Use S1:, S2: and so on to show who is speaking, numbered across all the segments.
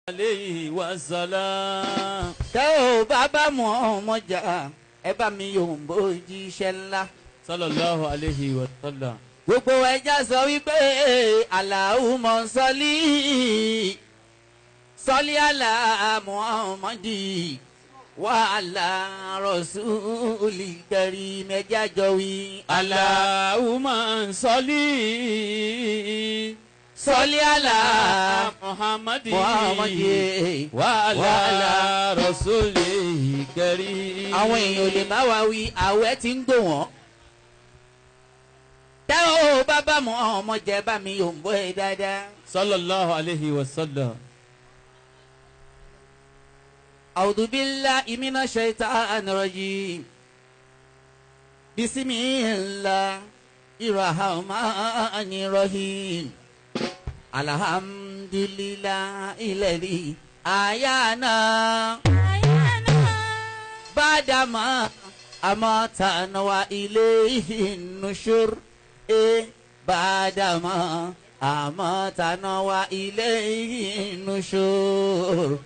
S1: alayhi wa sallam.
S2: tẹ́ ò bàbá Muhammad jà ẹ bá mi yòǹbó jíṣẹ́ ńlá.
S1: sallallahu alayhi wa sallam.
S2: gbogbo ẹja sọ wípé Allahumma sọlí àlà Muhammadi wa àlà rasuli karim ẹja jọ wí.
S1: Allahumma sọlí àlà Muhammadi wa àlà rasuli karim.
S2: àwọn èèyàn ò lè má wá wí àwẹ̀ tí ń gbò wọ́n. tẹ́ ò bàbá Muhammad jẹ́ bá mi yòǹbó ẹ dáadáa.
S1: sallallahu alayhi wa sallam.
S2: أعوذ بالله من الشيطان الرجيم بسم الله الرحمن الرحيم الحمد لله الذي أحيانا بعدما أماتنا وإليه النشور بعدما أماتنا وإليه النشور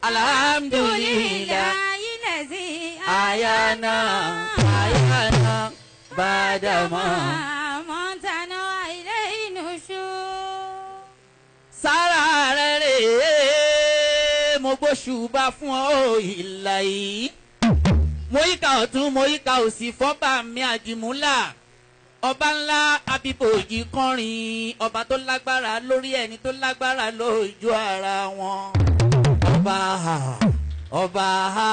S2: alhamdulillah ayana badama
S3: montana ilé inúṣu.
S2: sára rere mo gbóṣùbà fún ọ ìlà yìí mo yíká ọ̀tún mo yíká òsì fọ́bà mi àdìmúlà ọba ńlá abíbòjì kọrin ọba tó lágbára lórí ẹni tó lágbára lójú ara wọn. ọba ha ọba ha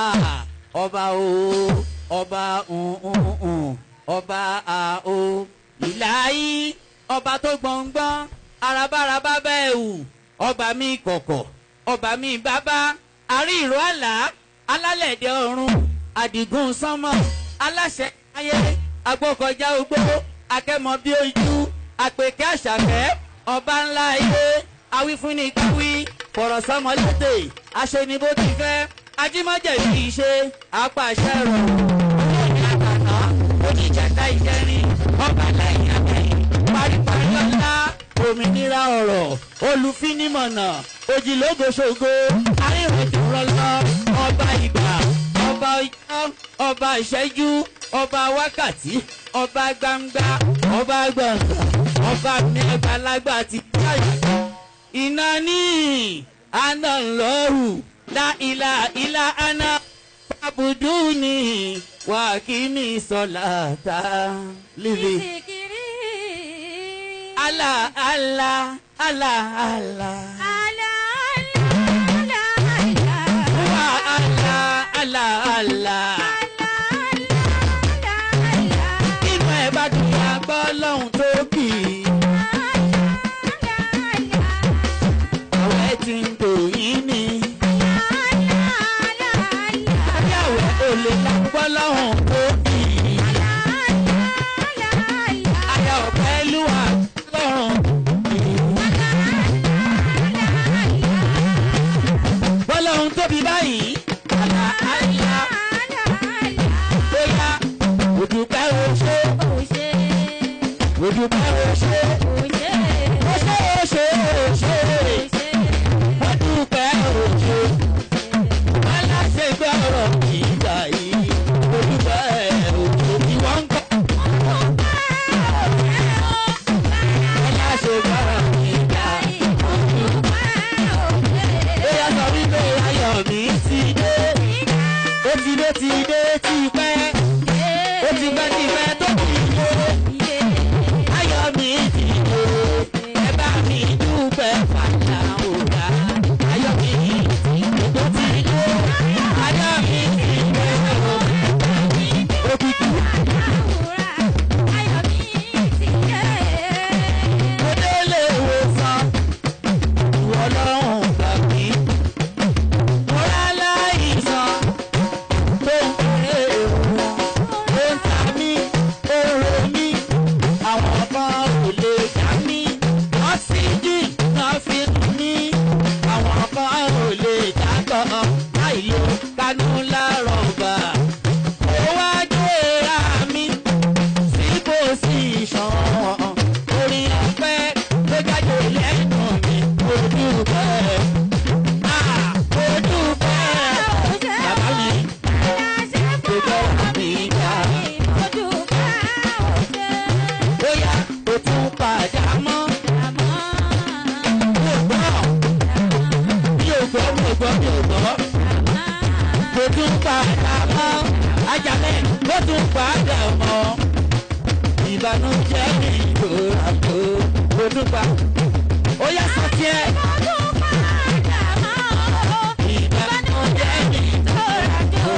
S2: ọba o ọba ọba a o ìlàyé ọba tó gbọ̀ngbọ́n arabaraba bẹ́ẹ̀ wù ọba mi kọ̀kọ̀ ọba mi bàbá àrí ìró àlá alálẹ̀dẹ̀ ọ̀run àdìgún sánmọ̀ aláṣẹ ayé agbókọjá ogbó akẹ́mọ bí ojú àpèkẹ́ àṣàkẹ́ ọba ńlá ayé awífúnni káwí fọ̀rọ̀ sọmọlédè aṣeni bó ti fẹ́ ajímọ́jẹ̀ kì í ṣe apàṣẹ rọ̀ olóòní àtàná oníjàdá ìjẹrin ọba láyé abẹ́yìn paríparí ọlá òmìnira ọ̀rọ̀ olùfinimọ̀nà òjìlógoṣogo arìnrìnjùrọ̀lọ́ ọba ìgbà ọba ọjọ́ ọba ìṣẹ́jú ọba wákàtí ọba gbangba ọba gbọ̀ngàn ọba mẹ́gbàlagbà ti jáde. Inani ana lọ́hù la ilà ilà ana fàbùdúni wà kí mi sọ̀lá ta lílé. Allah Allah Allah Allah. Wa Allah Allah Allah. Inú ẹ̀ bá dùn yà gbọ́ lọ́hùn tó kì í. Ti ń tò yín ni. Ayáwó olè lágbọ́ lọ́hùn tó bì í. Ayáwó pẹ̀lú àlọ́hùn bì í. Bọ́lọ́hùn tóbi báyìí. Àlà àyà. Bóyá òdùpẹ́ oṣó. Òdùpẹ́ oṣó. Oṣó oṣó oṣó. Dúpẹ́ òjò, aláṣẹ gbọ́rọ̀ ìgbà yìí, olùpẹ́ òjò tí wọ́n ń kọ́. Aláṣẹ gbọ́rọ̀ ìgbà yìí, ó yá sọ wípé ayọ̀ mi ti dé, ó ti dé ti dé ti pẹ́, ó ti pẹ́ ti pẹ́ tó ti dé. Ayọ̀ mi ti dé, ẹ bá mi dúpẹ́ fàlà òdà. Hey mi ò gbọ́. Mo tún padà mọ́. Ajalẹ̀ mo tún padà mọ́. Ìbànújẹ́ mi kò rà tó. Mo tún pa. Ó yá sọ tiẹ̀. Ìbànújẹ́ mi kò rà tó.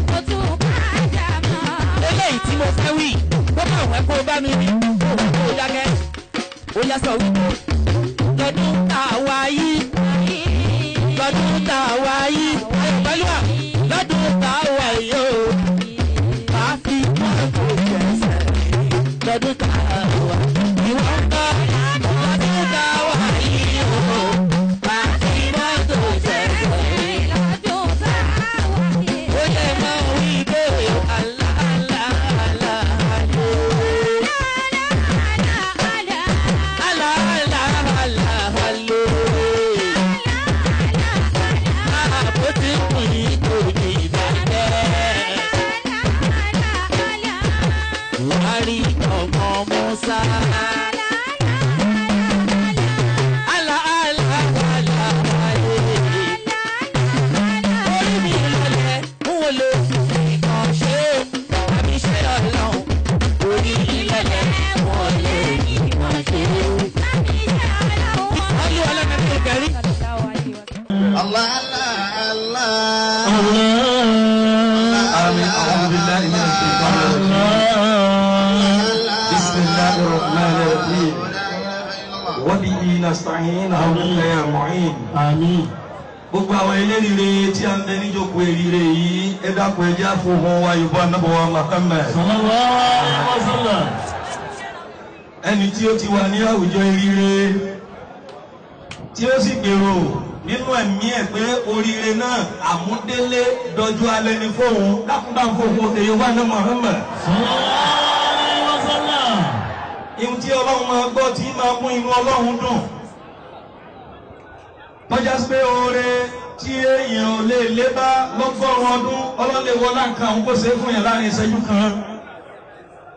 S2: Mo tún padà mọ́. Eléyìí tí mo fẹ́ wí. Kó bá wẹ́ kó bá mi wí. Kó o dákẹ́. Ó yá sọ wí. Lọ́dún tá a wá yí. Lọ́dún tá a wá yí. Ayọ̀ pẹ̀lú à. Lọ́dún tá a wá yí o. Máa fi mọ́tò jẹ̀sẹ̀. Lọ́dún tá a wá. Ìwọ́n ń bọ̀. Lọ́dún tá a wá yí o. Máa fi mọ́tò jẹ̀sẹ̀. Lọ́dún tá a wá yí. Ó yẹ mọ́ wí pé àlá àlá àlá àlá. Àlá àlá àlá àlá. Àbó ti kù yí kò ní ìbàjẹ́. Buhari ọmọ Musa. Àlá àlá àlá àlá. Orí mi lọlẹ̀ n ò lè nǹkan ṣe àbí ṣe ọlọ́run. Orí mi lọlẹ̀ n ò lè nǹkan ṣe. Olú ọlọ́run ti kẹrí.
S4: الله الله الله
S5: آمين. أعوذ بالله من الشيطان الرجيم. بسم الله الرحمن الرحيم. وبه نستعين بك يا معين. آمين. Gbogbo àwọn eléríire tí a ń bẹ níjókòó eríire yìí ẹ dákun ẹ jẹ́ àfọwọ́ wa yorùbá nàbọ̀wá Muhammad. Sallallahu alaihi wasallam. Ẹni tí ó ti wà ní àwùjọ eríire tí ó sì gbèrò nínú ẹ̀mí ẹ̀ pé oríire náà àmúdélé dọjú alẹ́ ní fóun dákúndà fóun èyí wà ní Muhammad. Ihun tí ọlọ́run máa gbọ́ tí máa mú inú ọlọ́run dùn. Tọ́já sí pé oore tí èèyàn ò lè lé bá lọ́gọ́rùn-ún ọdún ọlọ́lẹ̀ wọlá nǹkan òun kò ṣe é fún yẹn láàrin ìṣẹ́jú kan.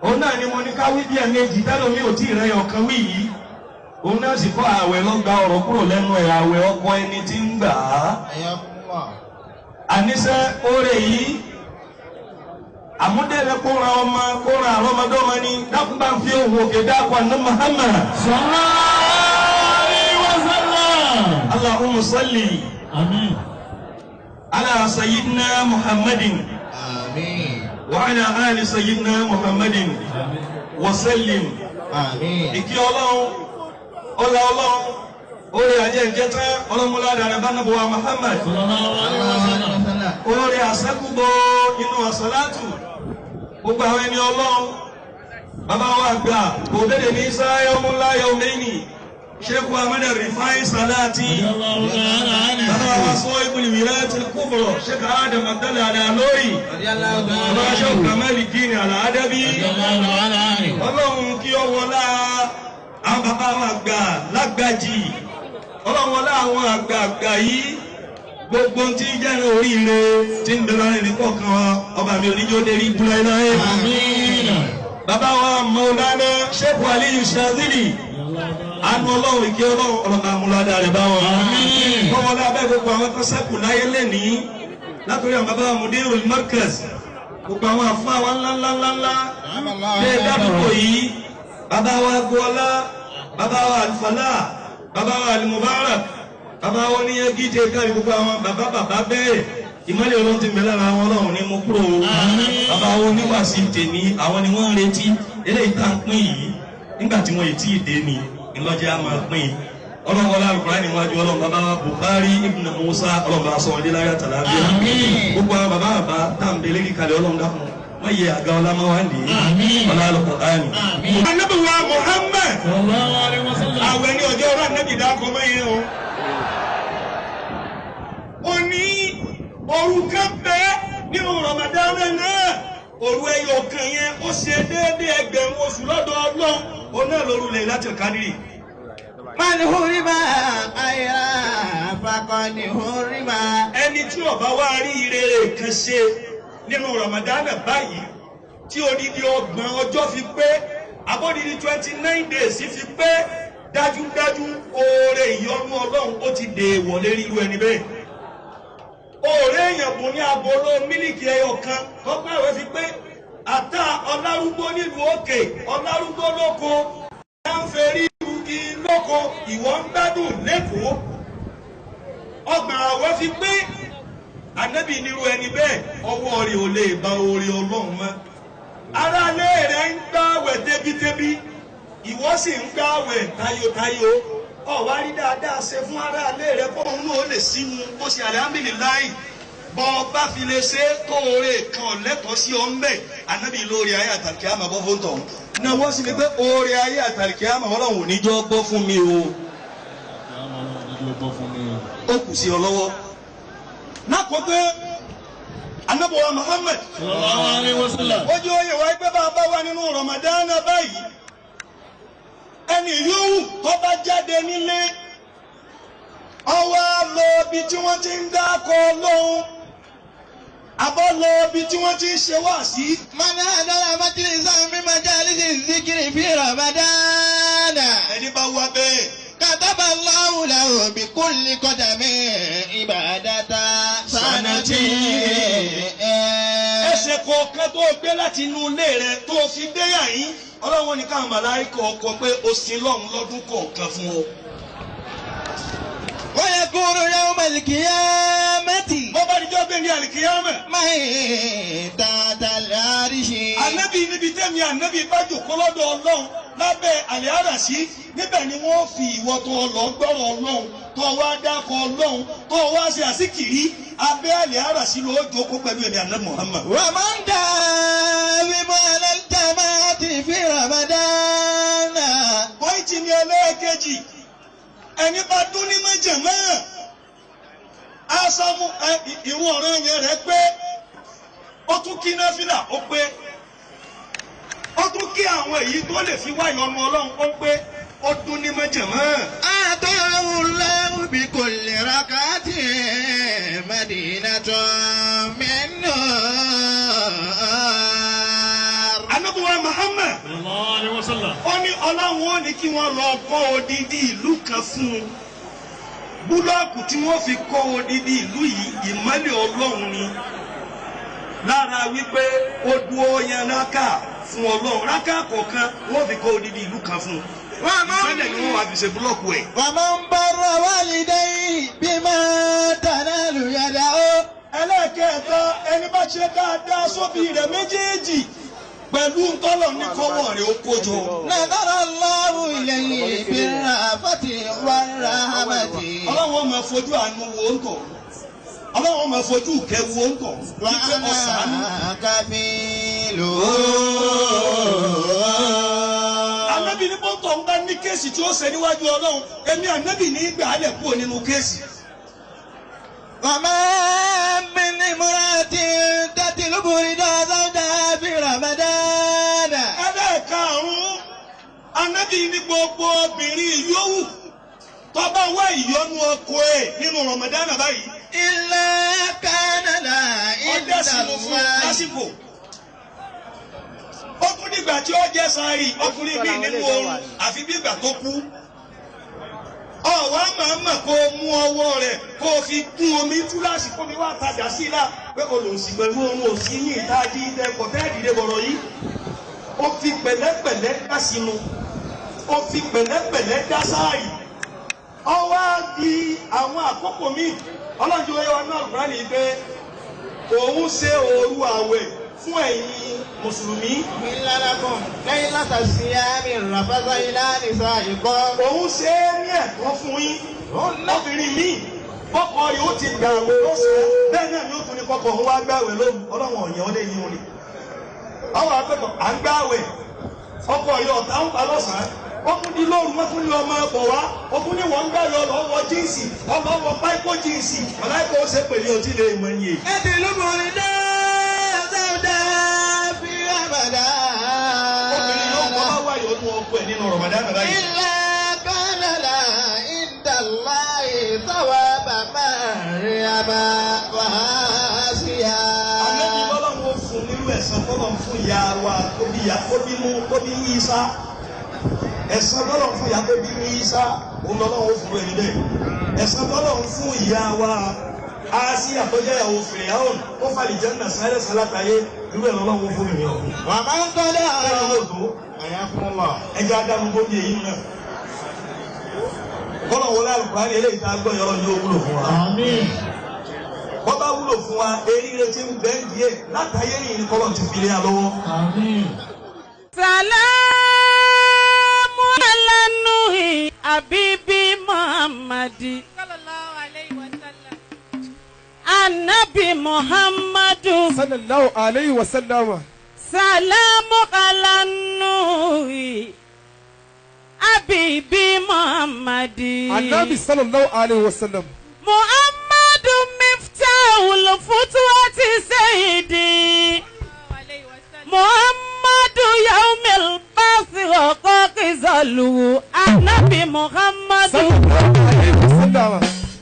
S5: Òun náà ni mo ní ká wí bí ẹ̀mejì tẹ́lómi ò tí ì rẹ̀ ọ̀kan wí yìí. Òun náà sì kọ́ ààwẹ̀ ló gba ọ̀rọ̀ kúrò lẹ́nu ẹ̀ ààwẹ̀ ọkọ ẹni tí ń gbà á. Àníṣe oore yìí àmúdẹ́rẹ́ kó ra ọmọ kó ra àrọ́mọdọ́mọ ni dákúndà ń fi òun òkè dákọ̀ àná Muhammad. Sallallahu alaihi wasallam. Allahumma salli. Àmín. Ala sayyidina Muhammadin.
S4: آمين
S5: Wa ala ali sayyidina Muhammadin. Wa sallim.
S4: آمين
S5: Ìkí ọlọ́run. Ọlá ọlọ́run, orí ajé ìjẹta, ọlọ́múlá dára bá nàbọ̀wá Muhammad. Orí àṣẹ́kùgbò inú àṣàlátù, gbogbo àwọn ẹni ọlọ́run, bàbá wa gbà, kò dédé ní sáyọ́ múlá yọ mẹ́ni, Sheikh Ahmed Rifai Salati, bàbá wa sọ ibùn ìwìlẹ̀ tí kúbọ̀rọ̀, Sheikh Adam Abdallah Alalori, bàbá Sheikh Kamali Dini Al-Adabi, ọlọ́run kí ọ wọlá àwọn bàbá wa àgbà lágbàjì ọlọ́wọ́n láwọn àgbààgbà yìí gbogbo tí jẹ́rìn oríire tí ń bẹ̀rẹ̀ rẹ̀ nìkọ̀ọ̀kan ọba mi oníjó dérí búra iná ẹ̀. Bàbá wa Maulana Sheikh Aliyu Shazili àánú ọlọ́run ìkẹ́ ọlọ́run ọlọ́run amúládà rẹ̀ bá wọn. Wọ́n lábẹ́ gbogbo àwọn tó sẹ́kù láyé lẹ́ni látòrí àwọn bàbá Mudirul Markaz gbogbo àwọn àfáà wa ńláńláńlá lè dábòbò yìí. Bàbá wa Gbọ́lá, bàbá wa Alfala, bàbá wa Al-Mubarak, bàbá wa ní ẹgí tẹ kárí gbogbo àwọn bàbá bẹ́ẹ̀. Ìmọ̀lẹ̀ ọlọ́run ti mẹ́lẹ̀ ara wọn ọlọ́run ní mú kúrò. Bàbá wa oníwàsí tèmi, àwọn ni wọ́n ń retí. Eléyìí tá ń pín yìí, nígbà tí wọ́n yìí tí ì dé ni, ìlọ́jẹ́ á máa pín. Ọlọ́run wọlé Al-Qur'ani níwájú ọlọ́run bàbá wa Buhari Omo Musa ọlọ́run bá sọ wọn dé láyà tàlàbíà. Gbogbo àwọn bàbá tá à ń belé kíkalẹ̀ ọlọ́run dákun. Wọ́n yẹ àga ọlá máa wá ní ọlá Al-Qur'ani. Ànábì wa Muhammad. Àwẹ̀ ní ọjọ́ ọ̀rọ̀ ànábì dákọ̀ mẹ́yẹ o. Ó ní òru kan bẹ́ẹ̀ nínú Ramadan náà. Òru ẹyọ kan yẹn ó ṣe déédéé ẹgbẹ̀rún oṣù lọ́dọ̀ Ọlọ́run. Ó náà lóru Laylatul Qadri.
S4: من هرب خيرا فقد هرب.
S5: Ẹni tí ó bá wá rí ire kan ṣe nínú Ramadan báyìí tí odidi 30 ọjọ́ fi pé abọ́didi 29 days fi pé dájúdájú oore ìyọ́nú Ọlọ́run ó ti dèèwọ̀ lérí irú ẹni bẹ́ẹ̀. òòrè èèyàn bùn ní agolo mílíkì ẹyọ kan tọ́pẹ́ ìwé fi pé àtà ọlárúgbó nílùú òkè ọlárúgbó lóko ẹ̀ ń ferí igi lóko ìwọ ń gbádùn lẹ́kọ̀ọ́ ọgbọ̀n àwẹ̀ fi pé ànábì nírú ẹni bẹ́ẹ̀ ọwọ́ rẹ̀ ò lè ba orí ọlọ́run mọ́ aráalé rẹ̀ ń gbààwẹ̀ débídébí ìwọ sì ń gbààwẹ̀ tayotayo ọ̀wá rí dáadáa ṣe fún aráalé rẹ̀ kó òun náà lè sínú bó ṣe alhamdulilayi bọ́ ọba fi lè ṣe tó oore kan lẹ́tọ̀ọ́ sí ọ ń bẹ̀ ànábì lórí ayé àtàkì àmà bọ́ fún tọ̀hún náà wọ́n sì ní pé oore ayé àtàkì àmà ọlọ́run ò ní jọ́ gbọ́ fún mi o ó kù sí ọ lọ́wọ́ n'akọgbẹ anabuwa Muhammad
S1: sallallahu alaihi wasallam
S5: ojú oyè wa ẹgbẹ́ bá bá wà nínú Ramadan báyìí ẹni yòówù tó bá jáde nílé ọwọ́ lọ bí tí wọ́n ti ń dákọ̀ lóhùn abọ́ lọ bí tí wọ́n ti ń ṣe wá sí.
S4: Mana adala majlisa min majalisi zikri fi Ramadan.
S5: ẹni bá wá bẹ́ẹ̀.
S4: Kataba Allahu lahu bi kulli qadami ibadata sanati.
S5: Ẹsẹ̀ kọ̀ọ̀kan tó gbé láti inú ilé rẹ̀ tó fi dé yàyín ọlọ́run ní káwọn màláíkà ọkọ pé o sin lọ́hùn lọ́dún kọ̀ọ̀kan fún ọ.
S4: Wa yakunu yawmal qiyamati.
S5: bó bá dijọ́ gbé ní àlìkìyámẹ̀.
S4: Tahtal arishi.
S5: Ànábì níbi tẹ́mi ànábì bá jòkó lọ́dọ̀ ọlọ́run lábẹ́ àlẹ́ àràsí níbẹ̀ ni wọ́n fi ìwọ tó lọ gbọ́rọ̀ ọlọ́run tó wá dákọ̀ ọlọ́run tó wá ṣe àsìkìrí abẹ́ àlẹ́ àràsí ló jókòó pẹ̀lú ẹ̀mí àná Muhammad.
S4: Wa man dawima ala al-jama'ati fi Ramadan.
S5: pọ́ìntì ni ẹlẹ́ẹ̀kejì ẹni bá dún ní májẹ̀mọ́ asamu ìrun ọ̀ràn yẹn rẹ̀ pé ó tún kí náfìlà ó pé ó tún kí àwọn èyí tó lè fi wáyé ọmọ ọlọ́run ó pé ó dún ní májẹ̀mọ́.
S4: Atahu Allahu bi kulli rakatin madinatan min nur.
S5: Ànábì Muhammad
S1: sallallahu alaihi wasallam
S5: ó ní ọlọ́run ó ní kí wọ́n lọ kọ́ odidi ìlú kan fún un búlọ́ọ̀kù tí wọ́n fi kọ́ odidi ìlú yìí ìmọ́lẹ̀ ọlọ́run ni lára wípé ó dúró yan rákà fún ọlọ́run rákà kọ̀ọ̀kan wọ́n fi kọ́ odidi ìlú kan fún un ìmọ́lẹ̀ ni wọ́n wá fi ṣe búlọ́ọ̀kù ẹ̀.
S4: Wa man barra walidayhi bima tanalu yadahu.
S5: ẹlẹ́ẹ̀kẹta ẹni bá ṣe dáadáa sóbì rẹ̀ méjèèjì pẹ̀lú ntọ́lọ̀ ní kọ́wọ́ rẹ̀ ó kójọ.
S4: Nadara Allahu ilayhi birrahmati warahmati.
S5: ọlọ́run máa fojú àánú wo ń tọ̀ ọlọ́run máa fojú ìkẹ́ wo ń tọ̀
S4: Wa
S5: wípé ọ̀sán.
S4: ana kafilu.
S5: Ànábì ní bọ́ńtọ̀ ń bá ní kéèsì tí ó ṣe níwájú ọlọ́run èmi ànábì ní gbà á lẹ̀ kúrò nínú kéèsì.
S4: Wa ma min imra'atin tatlubu rida zawjiha fi Ramadan.
S5: ẹlẹ́ẹ̀karùn-ún ànábì ní gbogbo obìnrin yòówù tó bá wá ìyọ́nú ọkọ ẹ̀ nínú Ramadan báyìí
S4: Illa kana la
S5: ọdẹ sínú fún
S4: indallahi.
S5: lásìkò. ó kú nígbà tí ó jẹ́ sáré ọkùnrin bíi nínú oorun àfi bí ìgbà tó kú. ọ̀wá màmá kó mú ọwọ́ rẹ̀ kó fi kún omi túláàsì kó mi wá tajà sí i la pé olùsìn pẹ̀lú ohun òsì yín ìtají ẹ̀kọ́ tẹ́ẹ̀dìde bọ̀rọ̀ yìí. ó fi pẹ̀lẹ́pẹ̀lẹ́ dá sínú ó fi pẹ̀lẹ́pẹ̀lẹ́ dá sáàyè. ọwọ́ di àwọn àkókò míì ọlọ́run wáyé wa náà rà ní pé òun ṣe òru àwẹ̀ fún ẹ̀yin mùsùlùmí.
S4: Illa lakum laylata siyami rafatha ila nisaikum.
S5: òun ṣe é ní ẹ̀tọ́ fún yín. obìnrin míì kọ́kọ́ yóò ti gbà àwẹ̀ lọ́sàn-án bẹ́ẹ̀ náà ni ó tún ní kọ́kọ́ òun wá gbà àwẹ̀ lóru ọlọ́run ọ̀yàn ọdẹ yìí wọn ni. àwọn akẹ́kọ̀ọ́ à ń gbà àwẹ̀ ọkọ̀ yóò ọ̀tá ń pa lọ́sàn-án wọ́n tún di lóru wọ́n tún ní ọmọ ẹ̀bọ̀ wá wọ́n tún ní wọ́n ń gbà yọ lọ́wọ́ jíǹsì ọlọ́wọ́ páíkó jíǹsì ọ̀láìkó ó ṣe pèlè òtí lè mọ iye.
S4: Tatlubu rida zawjiha fi Ramadan.
S5: obìnrin yóò kọ́ bá wáyé ọdún ọkọ ẹ̀ nínú Ramadan báyìí.
S4: Illa kana la indallahi thawaba Maryama wa Asiya.
S5: Ànábì bọ́lọ́run ó fún nínú ẹ̀san bọ́lọ́run fún ìyá wa tó bí ní Ìsá. ẹ̀san bọ́lọ́run fún ìyá tó bí ní Ìsá òun lọ́lọ́run ó fún ẹni bẹ́ẹ̀. ẹ̀san bọ́lọ́run fún ìyá wa Asi àtọ́jà ìyàwó Fìrìhàn ó fàlì jẹ́ nà sáré sálátayé irú ẹ̀ lọ́wọ́ fún mi.
S4: Wà á máa ń tọ́lé ààrẹ
S5: lóòótọ́
S4: ẹ̀yà fún wa.
S5: ẹjọ́ adánu gbòógì èyí náà. Bọ́lá wọlé àlùkùránì eléyìí tá a gbọ́ yọrọ yóò wúlò fún wa.
S4: Àmín.
S5: Bọ́lá wúlò fún wa eríire tí ń bẹ́ẹ̀ díẹ̀ látàyé yìí ní kọ́lọ́ ti fi lé alọ́wọ́.
S4: Àmín.
S2: Salamu ala Nuhi Habibi Muhammadi.
S3: Sallallahu alayhi wa sallam.
S2: Anabi Muhammadu.
S6: Sallallahu alayhi wa sallam.
S2: Salamu ala Nuhi Habibi Muhammadi.
S6: Anabi sallallahu alayhi wa sallam.
S2: Muhammadu Miftahul Futuwati Sayyidi.
S3: Alayhi wa sallam.
S2: Muhammadu Yaumil Basi Rokokizalu. Anabi Muhammadu.
S6: Sallallahu alayhi wa sallam.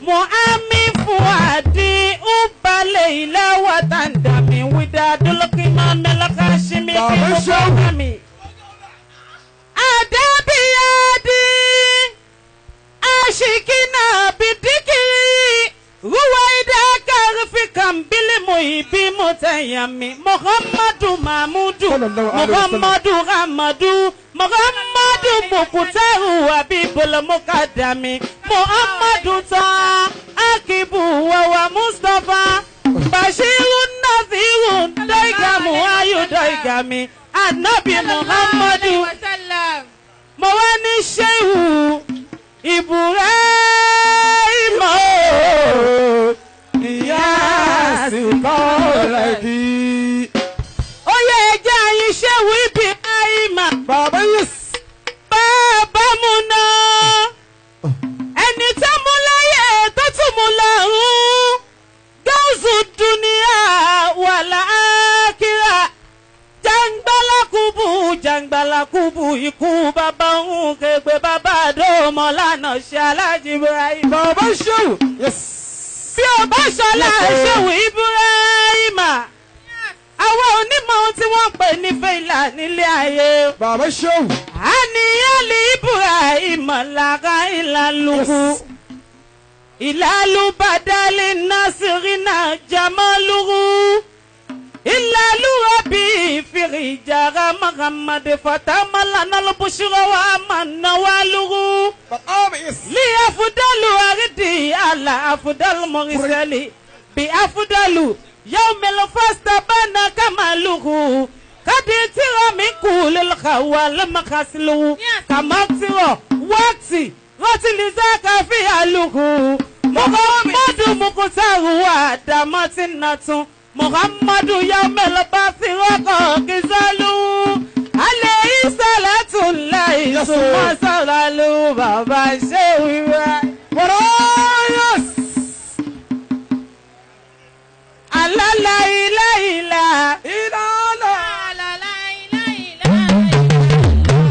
S2: Muhammi Fuadi Ubale Ila Watandami Widadul Kimami Lakashimi Kimami Adabiyadi Ashikina Bidiki Ruwaida Karifikam Bili Muhibi Mutayami Muhammadu Mahmudu Muhammadu Ramadu Muhammadu Mukutaru Habibul Mukadami Muhammadu Ta Akibu Wawa Mustafa Bashirun Nazirun Daigamu Ayu Daigami Anabi Muhammadu
S3: Wa sallam.
S2: Mawani Shehu Ibrahim
S6: Yasi Kaulaki.
S2: Oye ẹja yìí Shehu Ibrahim
S6: Baba yes.
S2: Bàbá mu náà ẹni tó mú láyé tó tún mú lọ́run gáúsù dúníà wàlá ákírà jàǹgbàlákùbù ikú bàbá òun kégbé bàbá àdóòmọ lánàá ṣe Aláàjì Ibrahim.
S6: Baba Shehu. Yes.
S2: Bí o bá ṣọlá Shehu Ibrahim àwọn onímọ̀ ohun tí wọ́n pè ní fẹ́ìlà nílé ayé.
S6: Baba Shehu.
S2: Àníyàn lè Ibrahim lára ìlàlùkù. Ìlàlù Badali Nasirina Jamaluhu. Ìlàlù Rabi Firijara Muhammad Fatamala Nalbushira wa Manawaluhu.
S6: Baba yes.
S2: Li afudalu aridi ala afudalu moriseli. Bi afudalu yawmil fastabana kamaluhu. Kaditira min kulil khawal makaslu. Kamatiro wakti Rotiliza fi aluhu. Muhammadu Mukutaru wa Damatinatun. Muhammadu Yaumil Basi Rokokizalu. Alayhi salatu Allahi summa salalu. Baba Shehu Ibrahim.
S6: Yes.
S2: Allah la ilaha illa
S6: Ilala.
S3: La la ilaha illallah.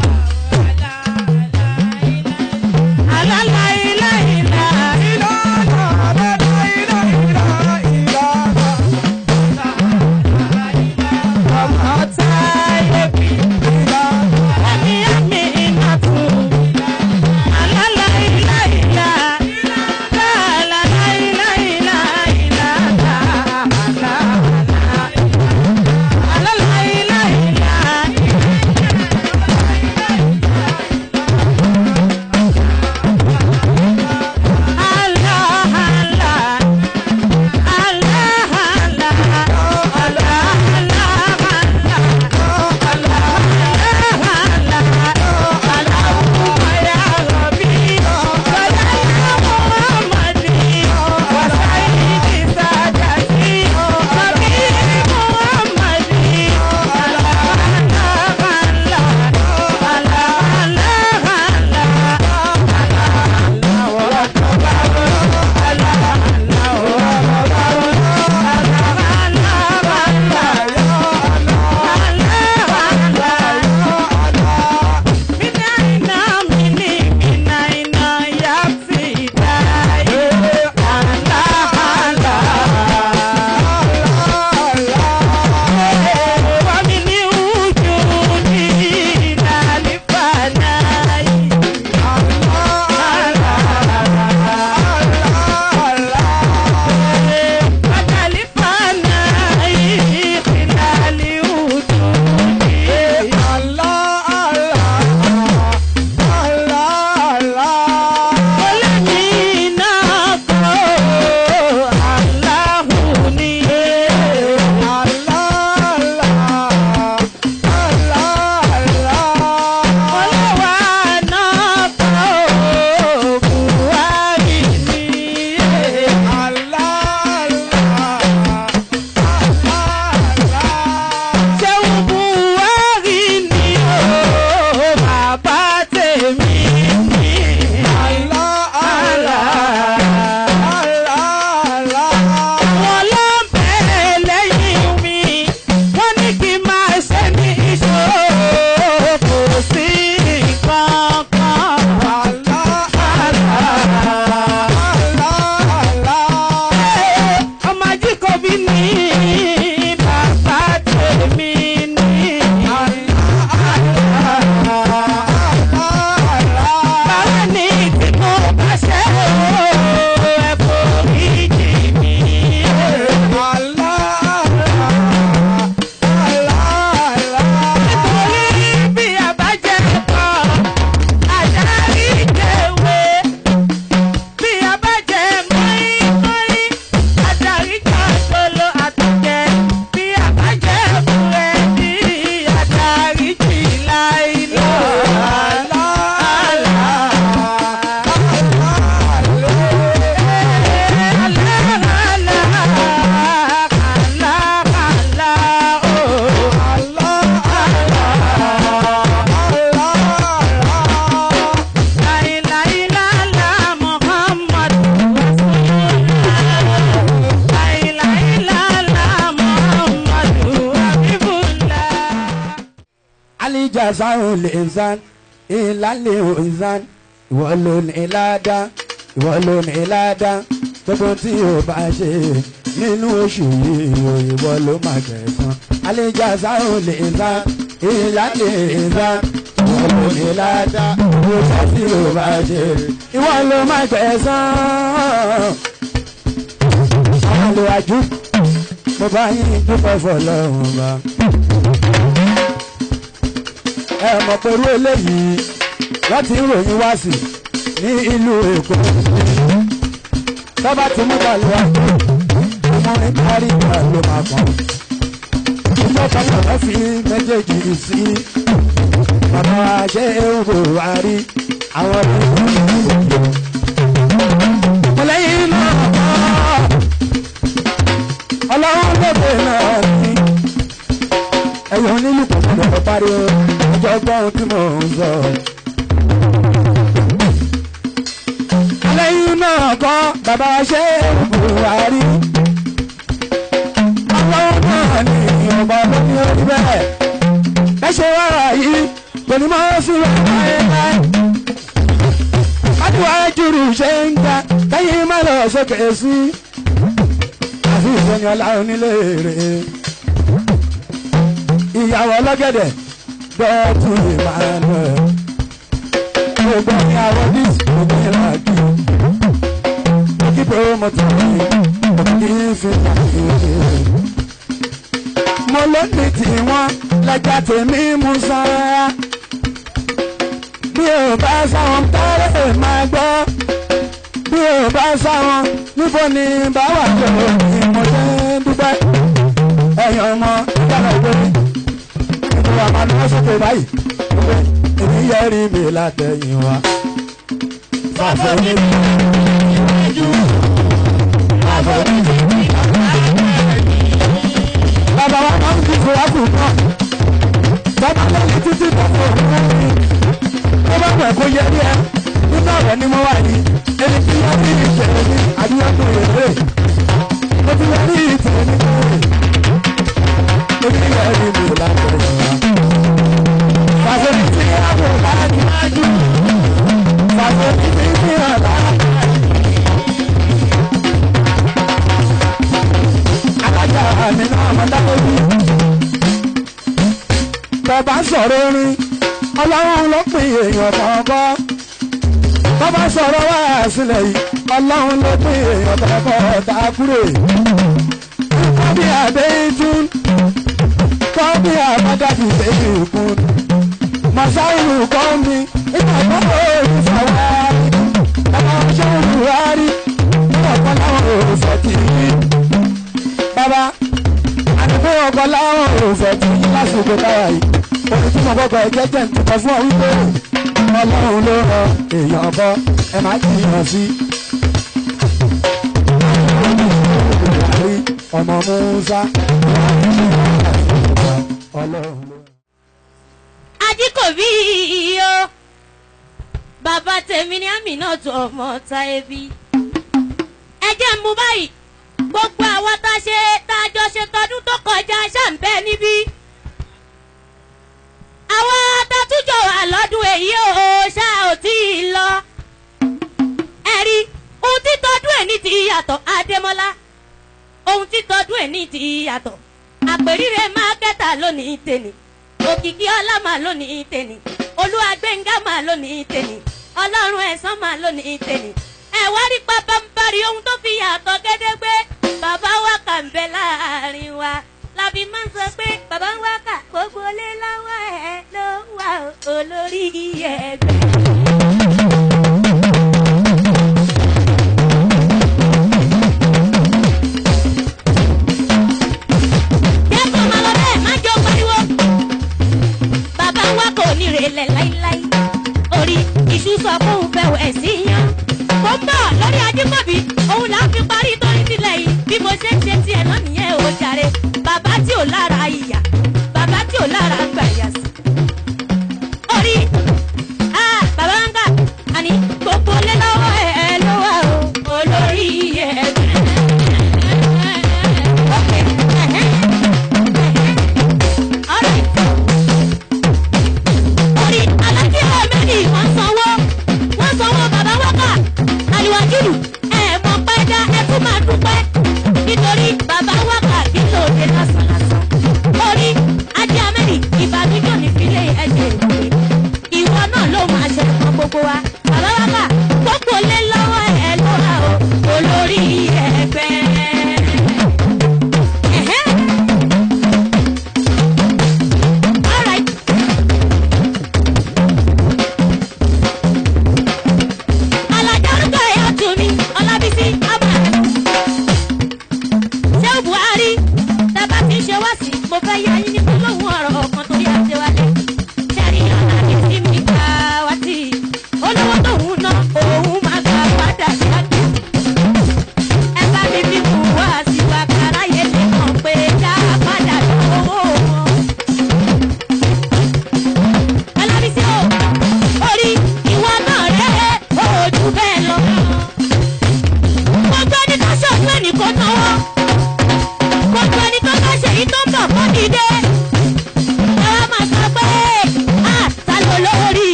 S2: Allah la ilaha illa
S6: Ilala. La ilaha illallah.
S2: Atayebi Ami inatu. Allah la ilaha illa
S6: sáwọn lè san ìlàlẹ̀ òǹsan ìwọ ló ní ládàá ìwọ ló ní ládàá gbogbo tí o bá ṣe nínú oṣù yìí ìwọ ló máa gbẹ̀san àlejò sáwọn lè san ìlàlẹ̀ òǹsan ìwọ ló ní ládàá gbogbo tí o bá ṣe ìwọ ló máa gbẹ̀san. àwọn àlewájú mo bá yín dúpẹ́ fọlọ́run bá. ẹ mọ̀ pé irú eléyìí wọ́n ti ń ròyìn wá sí ní ìlú Èkó. tọ́ba ti mú balùwà ọmọ ìparí ìgbà ló máa kàn. ìjọba náà wọ́n fi méjèèjì sí bàbá Sheikh Buhari àwọn ọ̀dọ́ ìlú. mo lẹ́yìn náà ọlọ́run lóde náà ní ẹ̀yọ́ nílùú kọ̀ọ̀kan parí ọjọ́ gbọ́n tí mò ń sọ. lẹ́yìn náà kọ́ bàbá Sheikh Buhari ọlọ́run náà ní ọba lóní orí bẹ́ẹ̀ ẹ ṣe wára yìí kò ní máa ń sùn láéláé. adúlá jùrù ṣe ń ga kẹ́yìn má lọ sókè sí àfi ìsọ̀ni ọlọ́run nílé rẹ̀. ìyàwó ọlọ́gẹ̀dẹ̀ dọ́tún Emmanuel gbogbo ní àwọn díìsì gbogbo ìlà kí kí promoter mi kí n fi kàkiri. mo ló ní tiwọn lẹ́jà tèmi Musa bí o bá sáwọn tẹ́lẹ̀ máa gbọ́ bí o bá sáwọn níbo ni bá wà tó ìmọ̀lẹ́ dúpẹ́ ẹ̀yàn ọmọ ìjọba ìwé ìjọba máa lọ sókè báyìí èmi yẹ rí mi látẹ̀yìn wa. fàfẹ́ mi ní ìwájú fàfẹ́ mi ní bàbá wa máa ń fi fúrákù náà bàbá lẹ́yìn títí tó fún òun ní tó bá wẹ̀ kó yẹ rí ẹ nínú ọ̀rẹ́ ni mo wà yìí ẹni tí wọ́n rí ìṣẹ̀lẹ̀ ní àdúrà tó yẹ rè mo ti wọ́n rí ìṣẹ̀lẹ̀ ní kúrò mo ti yẹ rí mi látẹ̀yìn wa. fàfẹ́ mi ti àwọn láti wájú fàfẹ́ mi ti fi hàn láti. alájà mi náà mọ dákòjú. bàbá sọ̀rọ̀ orin ọlọ́run ló pín èèyàn kọ̀ọ̀kan. bàbá sọ̀rọ̀ wá sílẹ̀ yìí ọlọ́run ló pín èèyàn kọ̀ọ̀kan tá a kúrò. kọ́bí àbẹ́yìntún kọ́bí àbájáde ìbéèrè ìkún. mọ̀ṣáìlú kan mi ìgbàgbọ́ òrìṣàwá. bàbá Sheikh Buhari ọ̀kan láwọn òrìṣà tì í. bàbá àdìgbò ọkọ̀ láwọn òfẹ́ tí lásìkò táwa yìí orí tí mo gbọ́gbọ́ ẹ̀jẹ̀ jẹ́ nǹkan fún ọ wípé ọlọ́run ló ràn èèyàn ọkọ ẹ má jìyàn sí. ọmọ Musa ọlọ́run ló.
S3: Ajikobi o bàbá tèmi ní Aminat ọmọ Táyébí ẹ jẹ́ mú báyìí gbogbo àwọn tá a jọ ṣe tọdún tó kọjá ṣàǹbẹ́ níbí àwọn atátújọ wà lọ́dún èyí ò ṣá ò tí ì lọ ẹ̀rí ohun tí tọdún ẹ̀ ní ti yàtọ̀ Adémọ́lá ohun tí tọdún ẹ̀ ní ti yàtọ̀ àpèrírè mákẹ́tà lónìí tèmi òkìkí ọlá máa lónìí tèmi Olúwagbéngá máa lónìí tèmi Ọlọ́run ẹ̀san máa lónìí tèmi ẹ wá rí pápánbárí ohun tó fi yàtọ̀ gédégbé bàbá wa kà ń bẹ láàrin wa láfi máa ń sọ pé bàbá wa kà gbogbo lé láwọn ẹ ló wà olórí ẹgbẹ́. jẹ́kọ̀ọ́ máa lọ bẹ́ẹ̀ má jọ pariwo bàbá wa kò ní rèlẹ̀ láíláí orí iṣu sọ fún un fẹ́ wẹ̀ sí yan mo ń bọ̀ lórí Ajíkòbí òun là ń fi parí torí sílẹ̀ yìí bí mo ṣe ń ṣe tiẹ̀ náà nìyẹn ò jàre bàbá tí ò lára ìyà bàbá tí ò lára gbà yà sí. orí bàbá ń kà àní gbogbo lé lọ́wọ́ ẹ̀ ló wà o olórí ẹgbẹ́.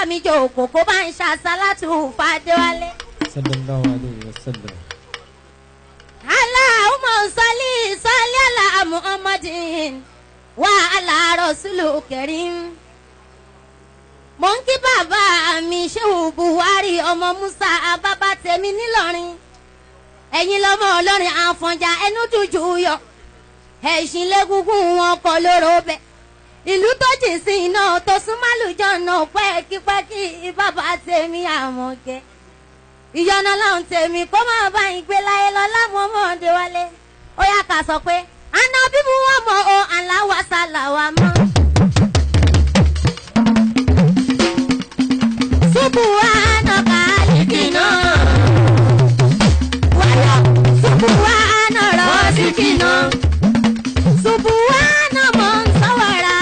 S3: mi jókòó kó bá ń ṣàṣàlátù fàdéwálé.
S7: sallallahu alayhi wa sallam.
S3: Allahumma salli ala Muhammadin wa ala Rasulil Karim. Mo ń kí bàbá mi Sheikh Buhari Omo Musa bàbá tèmi nílọrin. Ẹ̀yin lọ́mọ Ọlọ́rin Àfọ̀njá ẹnu dùjú yọ. Ẹ̀sìn légúngún wọn kọ lóró bẹ́ẹ̀. Ìlú tó jìn sí iná tó súnmọ́ àlùjọ́nà pẹ́kípẹ́kí bàbá tèmi Àmọ̀kẹ́. Ìyọ́nà lọ́hùn tèmi kó máa bá yín gbé láyé lọ lámọ́mọ́dé wálé. Ó yá ká sọ pé àná bíbú wọn mọ o aláwàsálà wa mọ́. Subuhana kalikina wala subuhana rasikina subuhana monsawara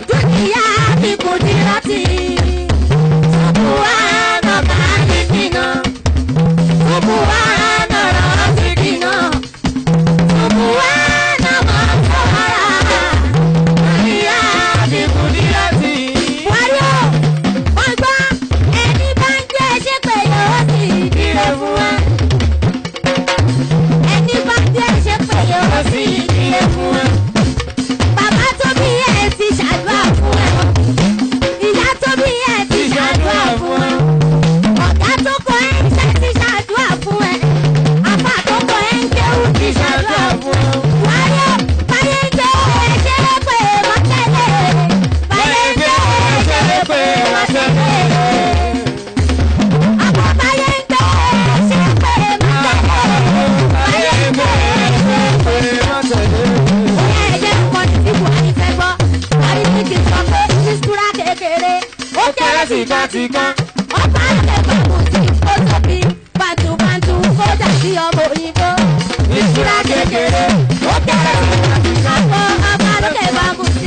S3: dunia bikudirati subuhana kalikina subuhana rasikina subuhana monsawara dunia bikudirati. Bàbá tó bí ẹ ti ṣàdúrà fún ẹ. Ìyá tó bí ẹ ti ṣàdúrà fún ẹ. Ọ̀gá tó kọ ẹ ń ṣe ti ṣàdúrà fún ẹ. Àpá tó kọ ẹ ń kéwù ti ṣàdúrà fún ẹ. Wáyé báyé jẹ́ ẹ̀ṣẹ́ pé wọ́n tẹ̀lé. Báyé jẹ́ ẹ̀ṣẹ́ pé wọ́n tẹ̀lé. Àpá báyé jẹ́ ẹ̀ṣẹ́ pé wọ́n tẹ̀lé. Báyé jẹ́ ẹ̀ṣẹ́ pé wọ́n tẹ̀lé. Ó kéré tìkàtìkà. Ọ̀pá àtẹ̀gbọ́n kò sí kó tóbi. Bàtúbàtú kó dàbí ọmọ òyìnbó. Ìṣúra kékeré. Ó kéré tìkàtìkà. Ọ̀pá àtẹ̀gbọ́n kò sí.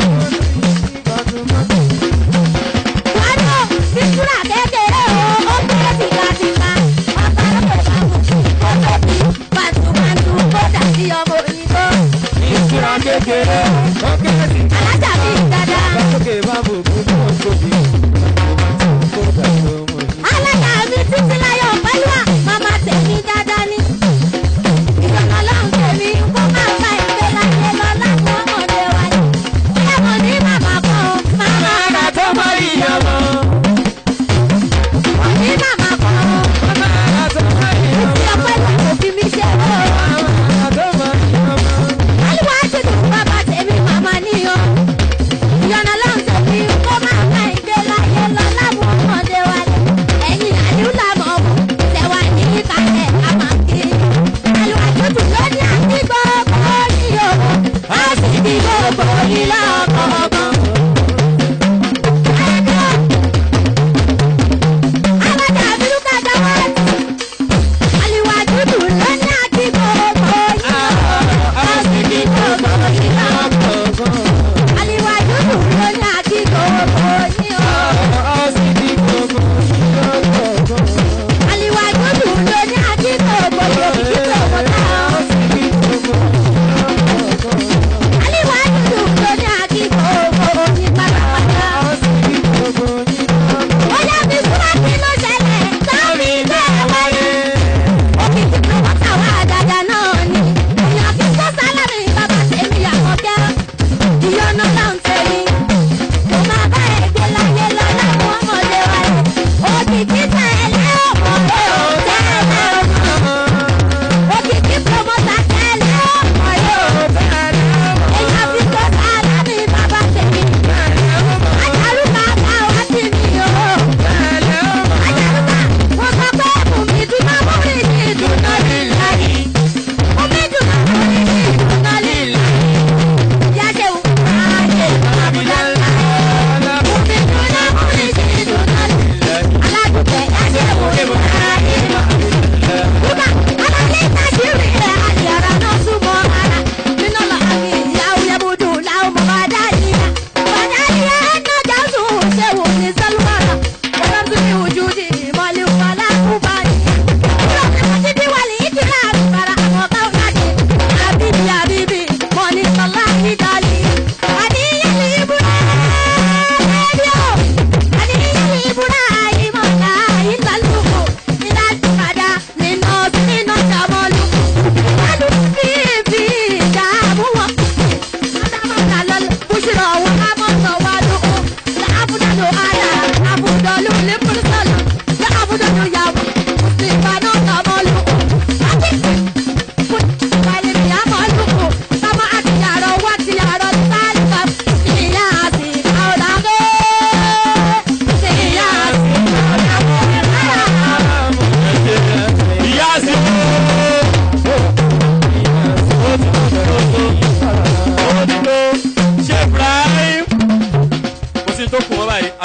S3: Wájú ìṣúra kékeré o. Ó kéré tìkàtìkà. Ọ̀pá àtẹ̀gbọ́n kò sí kó tóbi. Bàtúbàtú kó dàbí ọmọ òyìnbó. Ìṣúra kékeré. Ó kéré tìkàtìkà. Alájà mi dada.
S7: Lókè bá bò kú tó ń tóbi.
S3: Alága mi títí láyọ̀ pẹ̀lú màmá tèmi dáadáa ní. Ìjọba lọ́hùn tèmi kó máa bá ìgbé láyé lọ láwọn ọmọdé wáyé. Ẹ̀wọ̀n ní màmá kan o, màmá rà tó mọ ìyàwó. Wọ́n ní màmá kan o, màmá rà tó mọ ìyàwó. Ìdí ọpẹ́ lọ kò fi mí ṣe o. Màmá rà tó mọ ìyàwó. Àlùwà ṣètò bàbá tèmi màmá níyàn. Ìjọba lọ́hùn tèmi kó máa bá ìgbé láyé lọ láwọn ọmọdé wáyé. Ẹ̀yin àdúrà mọ̀ ọ́ tẹ̀wá ní ìkàlẹ̀ àmàkì. Àlùwà tútù ló ní àti gbogbo ní o. A sì di gbogbo ní lọ́kọ̀ọ̀kan. Alájà àbílúkà dáwọ́. Àlùwà tútù ló ní àti gbogbo ní o. A sì di gbogbo ní lọ́kọ̀ọ̀kan. Àlùwà tútù ló ní àti gbogbo ní o. Àlùwà tútù ló ní àti gbogbo ní o. Àlùwà tútù ló ní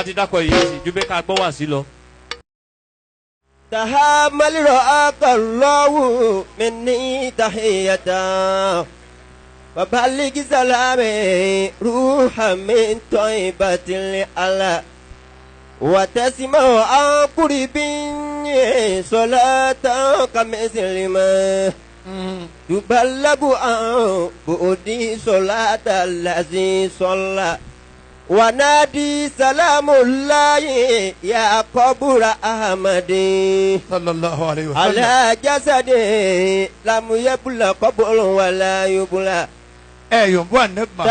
S8: ti dákọ̀ yìí sí ju bẹ́ẹ̀ ká gbọ́ wá sí lọ.
S9: تحمل رأك الله مني تحية وبلغ سلامي روحا من طيبة لألا وتسمع عن قرب صلاة كمثل ما تبلغ عن بعد صلاة الذي صلى ونادي سلام الله يا قبر أحمد
S6: صلى الله عليه وسلم
S9: على جسد لم يبلى قبر ولا يبلى
S6: يوم النبي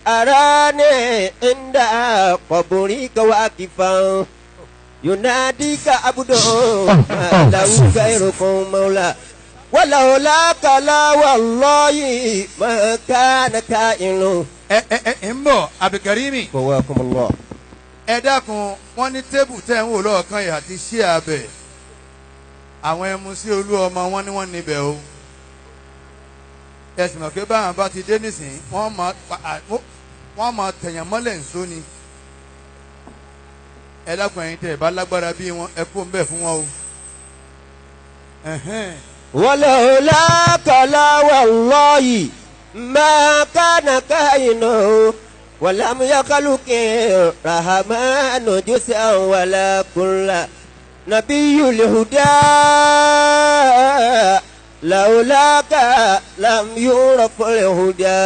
S9: أراني عند قبرك واقفا يناديك عبد ما له غيركم مولى ولولاك لا والله ما كان كائن.
S6: ń bọ̀ Abdulkarimi.
S9: Jazakumullah.
S6: ẹ dákun wọ́n ní tébù tẹ́ ń wò lọ́ọ̀kan yìí àti ṣí abẹ àwọn ẹmu sí olú ọmọ wọn ni wọ́n níbẹ̀ o ẹ sì mọ̀ pé báwọn bá ti dé nísìnyí wọ́n máa tẹ̀yàn mọ́lẹ̀ nsó ni ẹ dákun ẹ̀yin tẹ́ ẹ bá lágbára bí wọn ẹ kó ń bẹ̀ fún wọn o.
S9: ولولاك لا والله ما كان كائن ولم يخلق الرحمن جزءا ولا كل نبي الهدى لولاك لم يعرف الهدى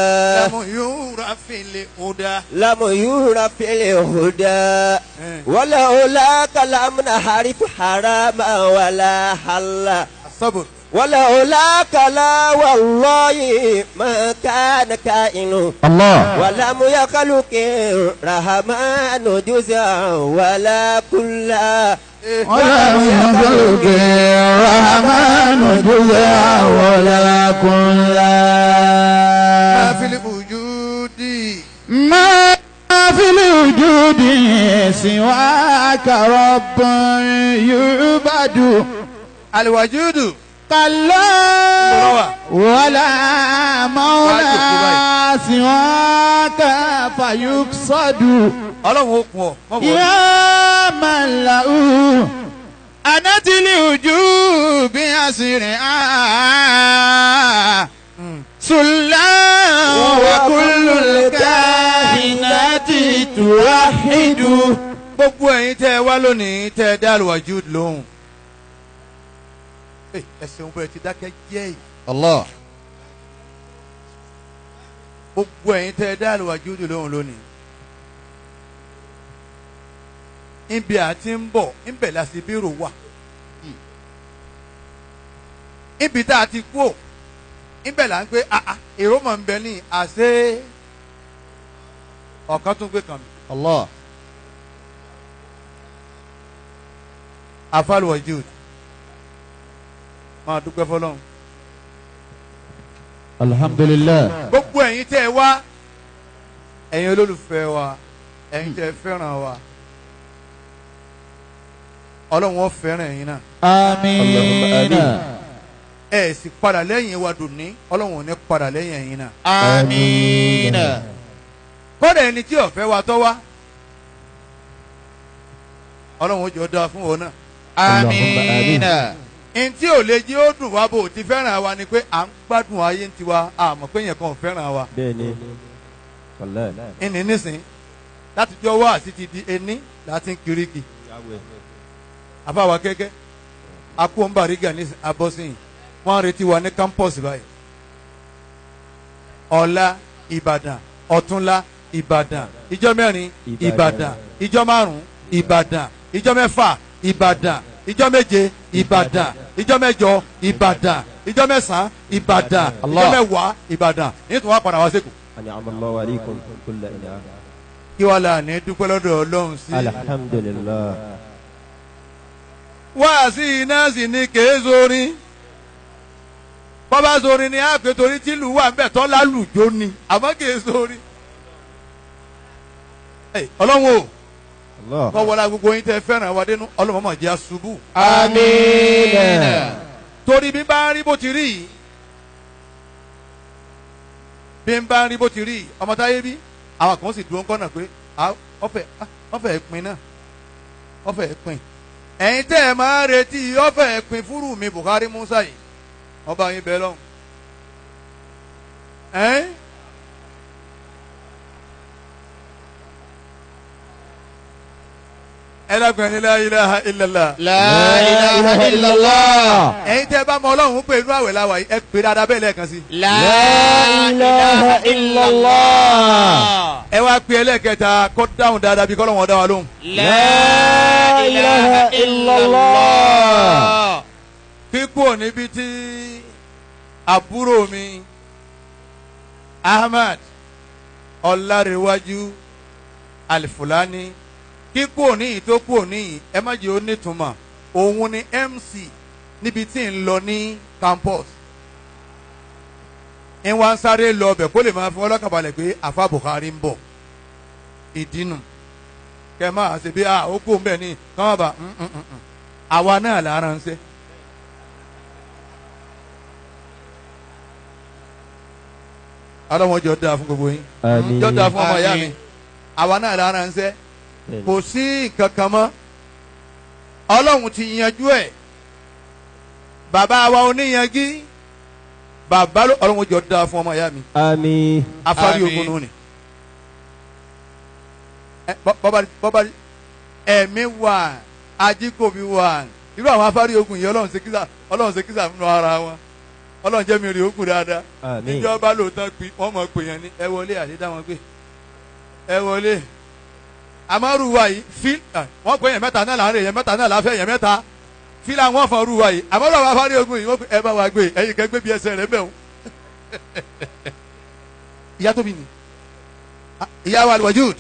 S9: لم يعرف الهدى ولولاك لم نعرف حراما ولا حلا
S6: الصبر
S9: ولولاك لا والله ما كان كائن
S6: الله
S9: ولم يخلق الرحمن جزءا ولا كلا
S6: ولم يخلق الرحمن جزءا ولا كلا ما في الوجود ما في الوجود سواك رب يعبد الوجود كلا ولا مولى سواك فيقصد يا من له أنت الوجوب أسرعا سلا وكل الكائنات توحد gbogbo ẹ̀yin tẹ́ wá lónìí tẹ́ dá al-wujud lóhùn ẹsẹ̀ òun bẹ̀rẹ̀ ti dákẹ́ jẹ́ yìí. Allah. gbogbo ẹ̀yin tẹ́ dá al-wujud lóhùn lónìí. ibi àti ń bọ̀ ńbẹ̀ láti bírò wà. ibi tá a ti kú ò ńbẹ̀ là ń pé èrò mọ̀ ń bẹ ní àṣẹ ọ̀kan tún gbé kan mi. Allah. afal wujud máa dúpẹ́ fọlọ́run.
S10: alhamdulillah.
S6: gbogbo ẹ̀yin tẹ́ ẹ wá ẹ̀yin olólùfẹ́ wa ẹ̀yin tẹ́ ẹ fẹ́ràn wa ọlọ́run ó fẹ́ràn ẹ̀yin náà.
S10: amiina.
S6: ẹ sì padà lẹ́yìn wa dùn ní ọlọ́run ò ní padà lẹ́yìn ẹ̀yin náà.
S10: amiina.
S6: kódà ẹni tí ó fẹ́ wa tọ́ wá ọlọ́run ó jọ dáa fún wọn náà.
S10: amiina.
S6: ntí ò lè jí ó dùn wá bò ti fẹ́ràn wa ni pé à ń gbádùn ayé ń tiwa àmọ́ pé yẹn kan ò fẹ́ràn wa.
S9: bẹ́ẹ̀ni wàlẹ́.
S6: ìní nísìn láti jọ wá àti ti di ení láti ń kiriki. àbáwá kẹ́kẹ́ akú ń bàrígà ní abọ́sìn wọ́n ń retí wa ní campus báyìí. ọ̀la ìbàdàn ọ̀túnla ìbàdàn ìjọ mẹ́rin ìbàdàn ìjọ márùn-ún ìbàdàn ìjọ mẹ́fà ìbàdàn ìjọ méje ìbàdàn ìjọ mẹ́jọ ìbàdàn ìjọ mẹ́sàn-án ìbàdàn ìjọ mẹ́wàá ìbàdàn nítorí wọ́n padà wá sẹ́kù.
S9: an'amallahu alaykum kulla in'am.
S6: kí wàá là ní dúpẹ́ lọ́dọ̀ ọlọ́run sí.
S9: alhamdulillah.
S6: wáàsí iná sì ni kèé zorin bọ́bá zorin ni á pè torí tí ìlú wà ń bẹ̀ tọ́ lálùjọ ni àmọ́ kèé zorin. ọlọ́run o kọ́ wọlé gbogbo yín tẹ́ fẹ́ràn wa dénú ọlọ́run máa jẹ́ aṣubú.
S10: amiina.
S6: torí bí n bá ń rí bó ti rí yìí bí n bá ń rí bó ti rí yìí ọmọ táyé bí àwọn kan sì dúró ń kọ́nà pé ọ̀fẹ́ ìpín náà ọ̀fẹ́ ìpín ẹ̀yin tẹ́ ẹ máa retí ọ̀fẹ́ ìpín fúrú mi Buhari Musa yìí ọba yín bẹ́ẹ̀ lọ́hùn ẹlẹ́gbẹ̀ẹ́ ni la ilaha illallah.
S10: La ilaha illallah.
S6: ẹ̀yin tẹ́ bá mọ Ọlọ́run pé inú àwẹ̀ la wà yìí ẹ pè dáadáa bẹ́ẹ̀ lẹ́ẹ̀kan sí.
S10: La ilaha illallah.
S6: ẹ wá pè ẹlẹ́ẹ̀kẹta kó dáhùn dáadáa bí kọ́lọ́wọ́n dá wa lóhùn.
S10: La ilaha illallah.
S6: kíkú níbi tí àbúrò mi Ahmad Ọlárẹ̀wájú Alifulani kíkú òní yìí tó kú òní yìí ẹ má jẹ́ ó nítumọ̀ òun ni MC níbi tí ń lọ ní campus ń wá ń sáré lọ ọbẹ̀ kó lè máa fi wọ́n lọ́kàbalẹ̀ pé àfa Buhari ń bọ̀ ìdínú kẹ máa ṣe bí ó kú ń bẹ̀ ní káwọn bá àwa náà là ń ránṣẹ́. ọlọ́wọ́n jọ dáa fún gbogbo yín jọ dáa fún ọmọ ìyá mi àwa náà là ń ránṣẹ́ kò sí nǹkan kan mọ́ ọlọ́run ti yanjú ẹ̀ bàbá wa oníyanjú bàbá ọlọ́run jọ dáa fún ọmọ ìyá mi
S9: àmín
S6: afárí ogun nù ni bọ́bá ẹ̀mí wà Ajíkòbí wà irú àwọn afárí ogun yìí ọlọ́run ṣe kísà nínú ara wọn ọlọ́run jẹ́ mi rí ogun dáadáa níjọba lóòótọ́ pé wọ́n mọ̀ pé yẹn ní ẹ wọlé àdédá wọn pé ẹ wọlé amaru wa yìí fi wọn pe yẹn mẹ́ta náà láàrin yẹn mẹ́ta náà láfẹ yẹn mẹ́ta fi la wọn fọn ru wa yìí amaru wa fari ogun yìí wọn pe ẹ bá wa gbé ẹ̀yin kẹ gbé bí ẹsẹ̀ rẹ̀ bẹ́ẹ̀ o ìyá tóbi ni ìyá wa alwajud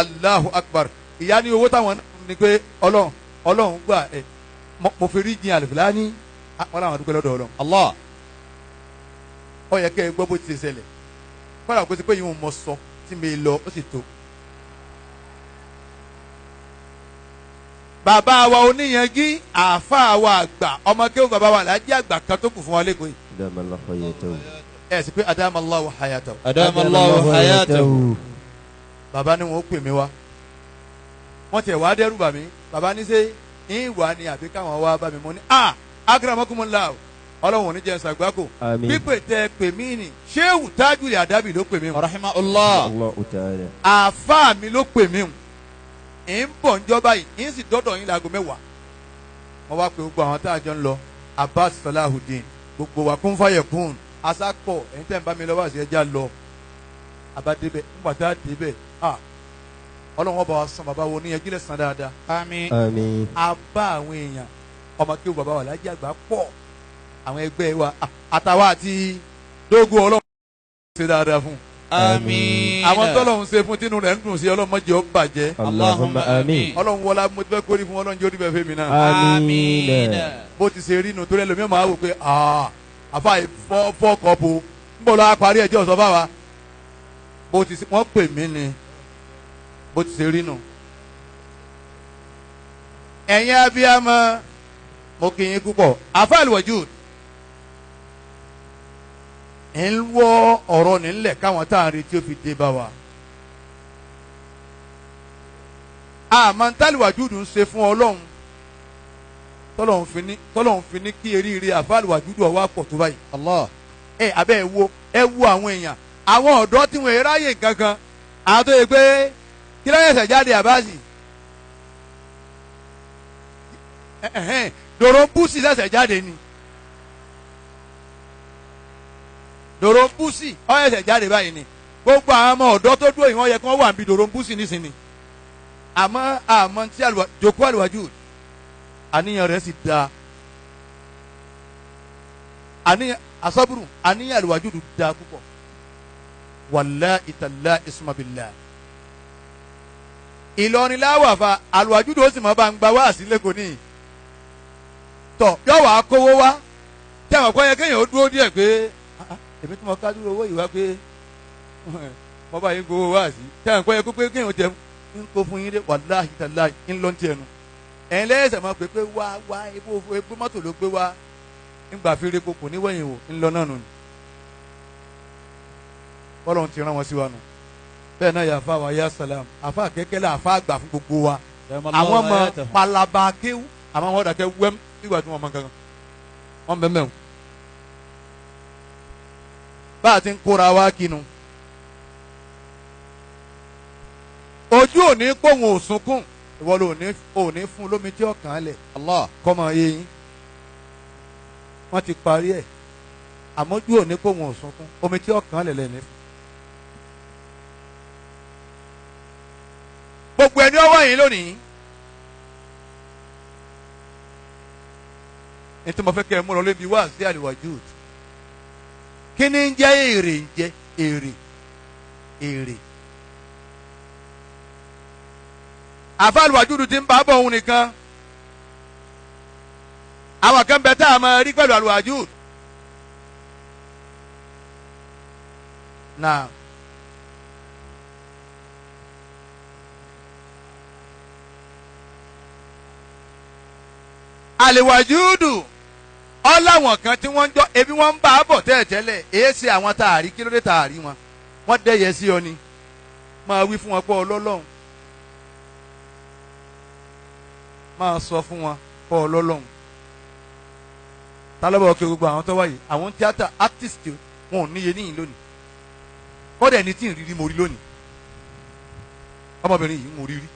S6: Allahu Akbar ìyá ní owó táwọn ní pé Ọlọ́run gbà mo fi rí jin Alifulani wọn làwọn dúpẹ́ lọ́dọ̀ Ọlọ́run Allah ó yẹ kẹ́ ẹ gbọ́ bó ti ṣẹlẹ̀ kọ́ra kó ti pé yìí mo sọ tí mi lọ ó sì tó. bàbá wa oníyanjú àáfàá wa àgbà ọmọ kéwù bàbá wa làájí àgbà kan tó kù fún wa lẹ́kọ̀ọ́ yìí. ẹ sì pé adamallahu hayatahu.
S10: Adamallahu hayatahu.
S6: bàbá ni wọn ó pè mí wá wọn tiẹ̀ wá dẹ́rù bà mí bàbá ní sẹ́ ìwà ni àbí káwọn wá bá mi mọ́ ní akramakumullah ọlọ́run ní jẹ́ ṣàgbákò pípè tẹ pè mí ni Shehu Tajul Adabi ló pè mí o
S10: rahimahullah
S6: àáfàá mi ló pè mí o ń bọ̀ njọba yìí ń sì dọ́dọ̀ yín láago 10 wọ́n wá pé gbogbo àwọn tá a jọ ń lọ Abbas Salahuddin gbogbo wa kún fàyẹ̀ kún asakọ̀ ẹ̀yin tẹ́ ń bá mi lọ́wọ́ àti ẹja lọ abadébẹ̀ ńgbà tá a débẹ̀ ọlọ́run ọba wa san bàbá wo níyanjú lẹ̀ san dáadáa àmín a bá àwọn èèyàn ọmọ kí o bàbá wa lájí àgbà pọ̀ àwọn ẹgbẹ́ wa àtàwọn àti dógún ọlọ́run ṣe dáadáa fún.
S10: àmín.
S6: àwọn tọ́lọ́run ṣe fún tínú rẹ̀ ń dùn sí ọlọ́run má jẹ́ ó bàjẹ́.
S9: Allahumma àmín.
S6: ọlọ́run wọlá mo ti fẹ́ kórìí fún ọlọ́run jórí bẹ́ẹ̀ fẹ́mi náà.
S9: àmín.
S6: bó ti ṣe rí inú torí ẹlòmíràn máa wò pé àfa fọ́ kọ́pù ń bọ̀ lọ́wọ́ parí ẹjọ́ sọ fáwa bó ti wọ́n pè mí ni bó ti ṣe rí inú. ẹ̀yin abiyamọ mo kì í púpọ̀ àfa al-Wajud ń wọ ọ̀rọ̀ nílẹ̀ káwọn tá à ń retí ó fi dé bá wa. àmọ́ al-Wajud ń ṣe fún ọlọ́run tọ́lọ́run fi ní kí eríire àfa al-Wajud ọ̀wá pọ̀ tó báyìí. Allah abẹ́ ẹ wo àwọn èèyàn àwọn ọ̀dọ́ tí wọ́n ráyè gangan àwọn tó yẹ pé kí ló yẹsẹ̀ jáde àbáàsì dòrò búùsì ṣẹ̀ṣẹ̀ jáde ni. dòrò búùsì ọ̀yẹ̀sẹ̀ jáde báyìí ni gbogbo àwọn ọmọ ọ̀dọ́ tó dúró yìí wọ́n yẹ kí wọ́n wà níbi dòrò búùsì nísìnyí àmọ́ tí jòkó al-Wajud àníyàn rẹ̀ sì dáa àníyàn asọ́bùrù àníyàn al-Wajud dáa púpọ̀ wallahi tallahi isma billah Ìlọrin láwàfà al-Wajud ó sì mọ́ bá ń gba wá sílẹ̀ kò ní tọ̀ yọ̀ wá kówó wá tẹ̀wọ̀n kọ́ yẹ kéèyàn ó dúró díẹ̀ pé èmi tí mo ká dúró owó yìí wá pé mo bá yín gbowó wá sí tẹ̀wọ̀n kọ́ yẹ kó pé kéèyàn jẹun ń kó fún yín dé wàláhì tàláhì ń lọ tiẹ̀ nu ẹ̀yin lẹ́yìn máa pè pé wá epo mọ́tò ló gbé wá ńgbà fi repo kò ní wẹ̀yìn wò ń lọ náà nù ni bọ́lọ́run ti rán wọn sí wa nù bẹ́ẹ̀ náà yà fà wá yà sàlám àfà kékeré àfà àgbà fún gbogbo wa àwọn ọmọ palaba kéwù àwọn ọmọ dàkẹ́ wẹ́m nígbà tí wọ́n mọ kankan wọ́n bẹ́ẹ̀ mẹ́wọ̀n bá a ti ń kóra wá kinu ojú òní kóhun òsunkún ìwọ ló òní fún lómi tí ọkàn lẹ̀ Allah kọ́mọ yẹn wọ́n ti parí ẹ̀ àmójú òní kóhun òsunkún omi tí ọkàn lẹ̀ lẹ́ni. gbogbo ẹni ọwọ́ yìí lónìí ètò mo fẹ́ kẹ́ ẹ múra lébi wá sí àlùwàjúd kí ni ń jẹ́ èrè ń jẹ́ èrè àfa àlùwàjúd ti ń bá bọ̀ òun nìkan àwọn kan bẹ tá a máa rí pẹ̀lú àlùwàjúd náà. àlèwàjúdù ọláwọn kan tí wọ́n ń jọ ebi wọ́n ń bá a bọ̀ tẹ́lẹ̀tẹ́lẹ̀ èé ṣe àwọn tààrí kí ló dé tààrí wọn wọ́n dẹ́yẹ sí ọ ni máa wí fún wọn pé ọlọ́lọ́hun máa sọ fún wọn pé ọlọ́lọ́hun tálọ́bọ̀ ọkẹ́ gbogbo àwọn tó wáyé àwọn tíátà artist wọn ò níye níyìn lónìí kọ́dà ẹni tí ń rírí mo rí lónìí ọmọbìnrin yìí ń mo rí rí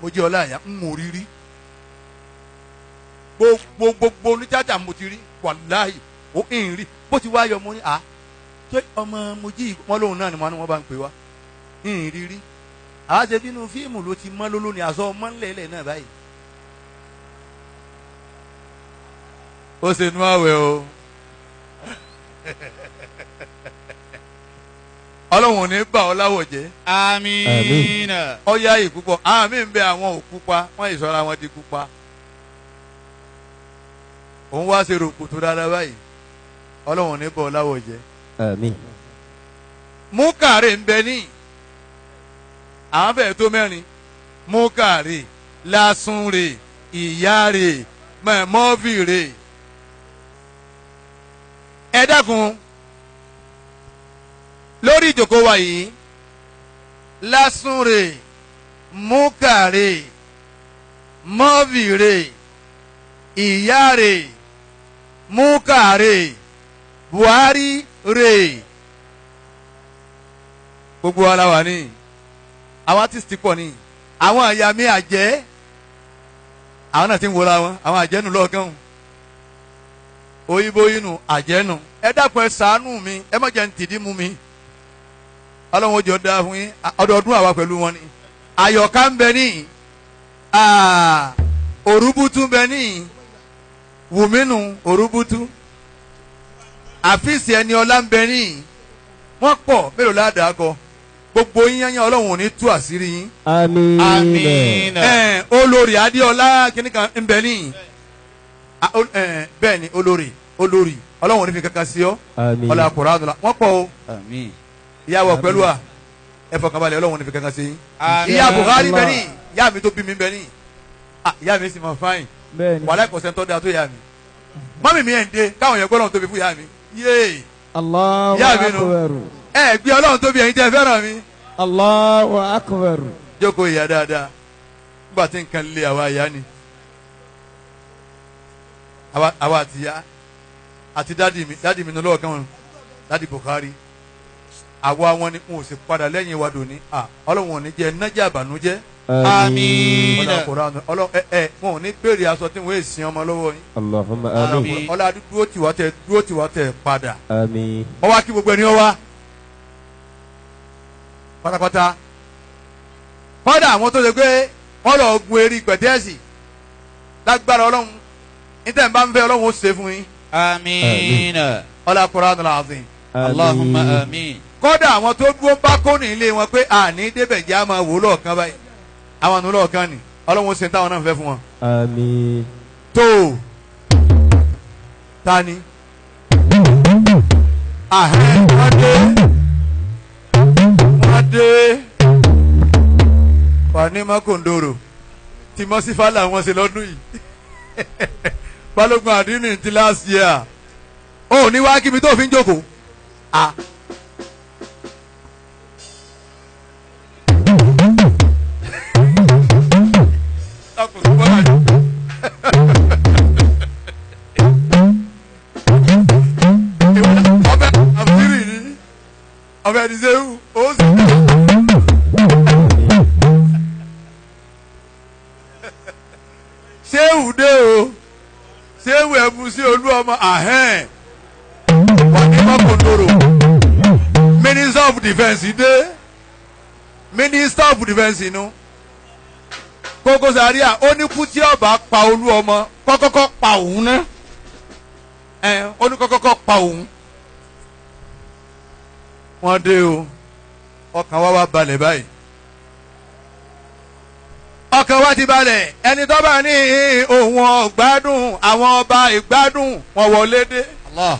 S6: mo jẹ́ ọlá àyà ń mo rí rí gbogbo oníjàjà mo ti rí wàláhì ó ń rí bó ti wá yọ mo ní ṣé ọmọ mojí wọn lóhùn náà ni wọn bá ń pè wá ń rí rí àwa ṣe bínú fíìmù ló ti mọ́ lóló ni àṣọ ọmọ ńlẹ̀ẹ́lẹ̀ náà báyìí. ó ṣe nú àwẹ̀ o ọlọ́run ò ní bà ọ́ láwọ̀ jẹ́.
S10: àmín.
S6: ọ̀ya yìí púpọ̀ àmì ń bẹ àwọn òkú pa wọ́n ìṣọ́ra wọn di kú pa. òun wá ṣe rògbò tó dáadáa báyìí ọlọ́run ò ní bà ọ́ láwọ̀ jẹ́.
S9: àmín.
S6: múkàrè ń bẹ ní àwọn bẹ̀rẹ̀ tó mẹ́rin múkàrè lásùnrè ìyáre mọ̀mọ́fìrè. ẹ dákun lórí ìjòkó wa yìí lásùnrè múkàrè mọ́fìrè ìyáre múkàrè Buhari rè gbogbo ara wà ní àwọn artist pọ̀ ní àwọn àyà mi àjẹ́ àwọn náà ti ń wọra wọn àwọn àjẹ́nu lọ́ọ̀kan òyìnbó inú àjẹ́nu ẹ dákun ẹ ṣàánú mi ẹ má jẹ́ ń tìdí mú mi ọlọ́run ó jọ dá fún yín ọdọọdún àwa pẹ̀lú wọn ni àyọ̀ká ń bẹ ní òrùbùtù ń bẹ ní wùmínú òrùbùtù àfíìsì ẹni ọlá ń bẹ ní wọ́n pọ̀ mélòó ládàá kọ gbogbo yín yányán ọlọ́run ò ní tú àṣírí yín.
S9: àmín.
S10: àmín.
S6: olórí adéọlá kìnnìkan ń bẹ ní bẹ́ẹ̀ ni olórí ọlọ́run ò ní fi kankan sí ọ.
S9: àmín.
S6: ọlọ́run àkùrọ̀ àdùnlá wọ́n pọ̀ o.
S10: àmín.
S6: ìyàwó pẹ̀lú à ẹ fọkànbalẹ̀ ọlọ́run ò ní fi kankan sí yín.
S10: àmín.
S6: ìyá Buhari bẹ ní ìyá mi tó bí mi bẹ ní ìyá mi sì máa fáyìn wàhálà ìkọ̀sẹ̀ tó dáa tó yá mi mọ́mì mi ẹ̀ ń dé káwọn yẹn gbọ́ ọlọ́run tóbi fún ìyá mi yéé
S7: Allahu
S6: ìyá mi nu
S7: akbar.
S6: ẹ gbé ọlọ́run tóbi ẹ̀yin tẹ́ fẹ́ràn mi.
S7: Allahu akbar.
S6: jókòó ìyá dáadáa nígbà tí nǹkan lé àwa ìyá ni àwa àti ìyá àti dádì mi lọ́wọ́ kan dádì Buhari àwa wọn ni n ò sì padà lẹ́yìn wa dòní ọlọ́run ò ní jẹ́ nájà àbànújẹ́.
S10: àmín.
S6: ọlọ́run wọn ò ní béèrè aṣọ tí wọ́n èsì ọmọ lọ́wọ́ yín.
S9: Allahumma àmín.
S6: ọlá dúró tiwa tẹ padà.
S9: àmín.
S6: wọ́n wá kí gbogbo ẹni wọ́n wá pátápátá kọ́dà àwọn tó ṣe pé wọ́n lọ gun eré pẹ̀tẹ́ẹ̀sì lágbára ọlọ́run níta ìbá ń fẹ́ ọlọ́run ó ṣe fún yín.
S10: àmín.
S6: ọlá Qur'anul azim.
S10: Allahumma àmín.
S6: kọ́dà àwọn tó dúró bá kó ní ilé wọn pé àní débẹ̀ jẹ́ àmọ́ wò lọ́ọ̀kan báyìí àwọn àánú lọ́ọ̀kan ni ọlọ́run ó ṣe táwọn náà fẹ́ fún wọn.
S9: àmín.
S6: tó tani wọ́n dé wà ní makondoro tí mọ́sífàlà wọn ṣe lọ́dún yìí balógun àdínì ti last year ó ní wá kí mi tó fi ń jókòó ọkùnrin bọ́lá ni. ọbẹ̀ àbúrì ni ọbẹ̀ ẹ̀dínṣẹ́wù ó sì. ṣéwù dé o ṣéwù ẹ̀bù sí olú ọmọ ahẹ́n wà ní mọ́kòndòrò minister of defence dé minister of defence inú Koko Zaria ó ní kú tí ọba pa olú ọmọ kọ́kọ́kọ́ pa òun ná ó ní kọ́kọ́kọ́ pa òun wọ́n dé o ọkàn wa wá balẹ̀ báyìí ọkàn wa ti balẹ̀ ẹni tó bá ní òun ọ̀gbádùn àwọn ọba ìgbádùn wọn wọlé dé. Allah.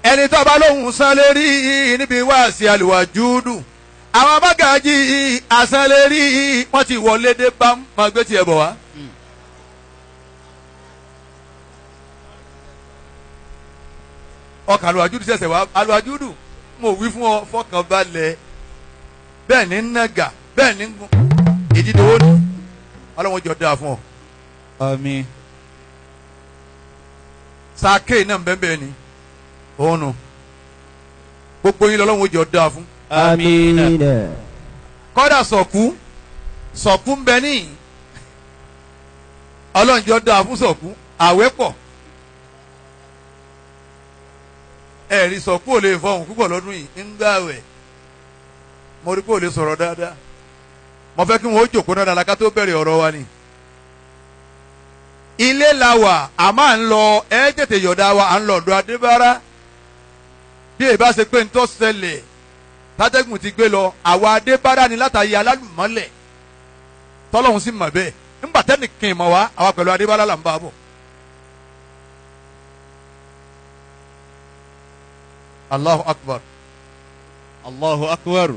S6: ẹni tó bá lóhùn san lérí níbi wáàsí àlùwàjúdù àwọn abágàjì àsan lérí wọn ti wọlé dé bá máa gbé tiẹ̀ bọ̀ wá. ọkàn àlùwàjúdù ṣẹ̀ṣẹ̀ wá àlùwàjúdù mo wí fún ọ fọkàn balẹ̀ bẹ́ẹ̀ ní nàgà bẹ́ẹ̀ ní ìdíje owó ní ọlọ́wọ́n jọ dáa fún ọ.
S10: Àmín.
S6: sàkéè náà bẹ́ẹ̀ ni òun nù gbogbo yín lọ́wọ́n jọ dáa fún.
S10: Àmín.
S6: kọ́dà sọ̀kú ń bẹ ní ọlọ́run jọ dáa fún sọ̀kú àwẹ̀ pọ̀ ẹ̀rí sọ̀kú ò lè fọhùn púpọ̀ lọ́dún yìí ń gbààwẹ̀ mo rí pé ò lè sọ̀rọ̀ dáadáa mo fẹ́ kí wọ́n ó jòkó náà dáadáa ká tó bẹ̀rẹ̀ ọ̀rọ̀ wa ni. ilé la wà a máa ń lọ ẹ tètè yọ̀dá wa à ń lọ ọ̀dọ̀ adébára bí èyí bá ṣe pé ń tọ́ ṣẹlẹ̀ tátẹ́gùn ti gbé lọ àwa adébára ni látàyè alálùmọ́lẹ̀ tọ́lọ́hún sì mọ̀ bẹ́ẹ̀ nígbà tẹ́nìkan ìmọ̀ wa àwa pẹ̀lú adébára là ń bá a bọ̀. Allahu akbar.
S10: Allahu akbar.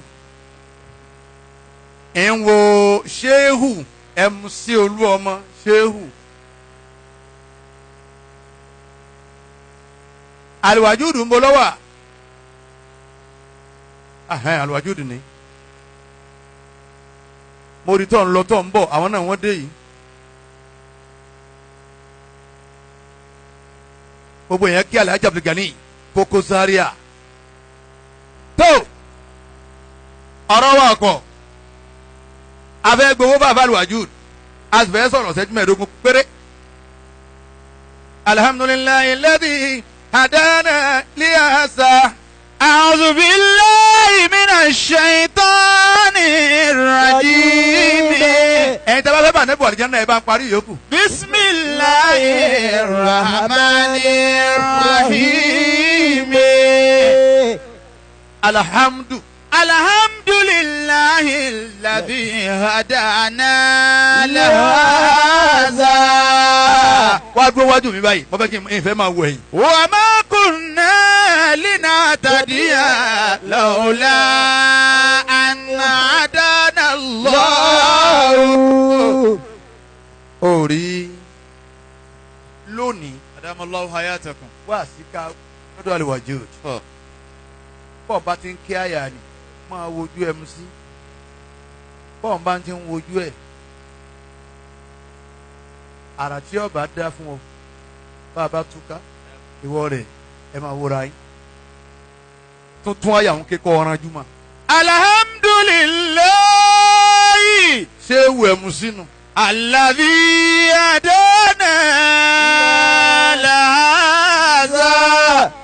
S6: ẹ̀ ń wo ṣéhù MC olú ọmọ ṣéhù. àlùwàjúdù ń bọ̀ lọ́wọ́ àlùwàjúdù ni mo rí tọ́ ń lọ tọ́ ń bọ̀ àwọn náà wọ́n dé yìí. gbogbo yẹn kí Alhaji Abdul Gani Koko Zaria tó ọ̀rọ̀ wa kọ̀ abẹ́ gbowó bàbá àlùwàjúdù àtìfẹ́ sọ̀rọ̀ ṣẹ́jú mẹ́ẹ̀ẹ́dógún péré. alhamdulillahi alladhi hadana liasa.
S10: أعوذ بالله من الشيطان الرجيم.
S6: ẹ̀yin tí a bá fẹ́ bá nẹ́bù àlìjáná ẹ̀ bá ń parí yòókù.
S10: بسم الله الرحمن الرحيم. الحمد لله الذي هدانا لهذا.
S6: wá dúró wájú mi báyìí mo fẹ́ kí n fẹ́ máa wọ ẹ̀yìn.
S10: وما كنا لنهتدي لولا أن هدانا الله.
S6: orí lónìí
S10: أدام الله حياتكم.
S6: wá síká lọ́dọ̀ àlùwàjúdù. bọ́ọ̀ bá ti ń kí àyà ni máa wojú MC bọ́ọ̀ bá ti ń wojú ẹ̀ àrà tí ọba dá fún ọ bá a bá túká ìwọ rẹ̀ ẹ máa wúra yín tuntun àyà ń kékọ́ ọ̀ràn jùmọ̀.
S10: alhamdulillahi.
S6: ṣé ewu ẹ̀mú sínú.
S10: alladhi hadana lahaza.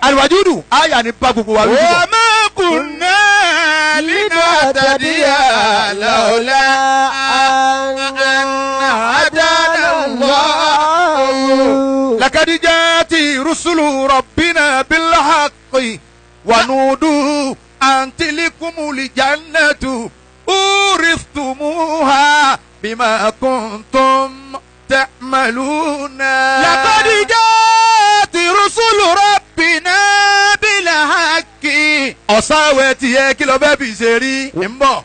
S6: àlùwàjúdù àyà ni bá gbogbo wa wí.
S10: wa ma kunna linahtadiya lawla an hadana Allah.
S6: laqad ja'ati rusulu rabbina bil haqqi wa nudu an tilkumul jannatu uristumuha bima kuntum ta'maluna.
S10: laqad ja'ati rusulu rabbina bil haqqi.
S6: ọ̀sán àwẹ̀ tiẹ̀ kí ló fẹ́ fi ṣe rí ń bọ̀.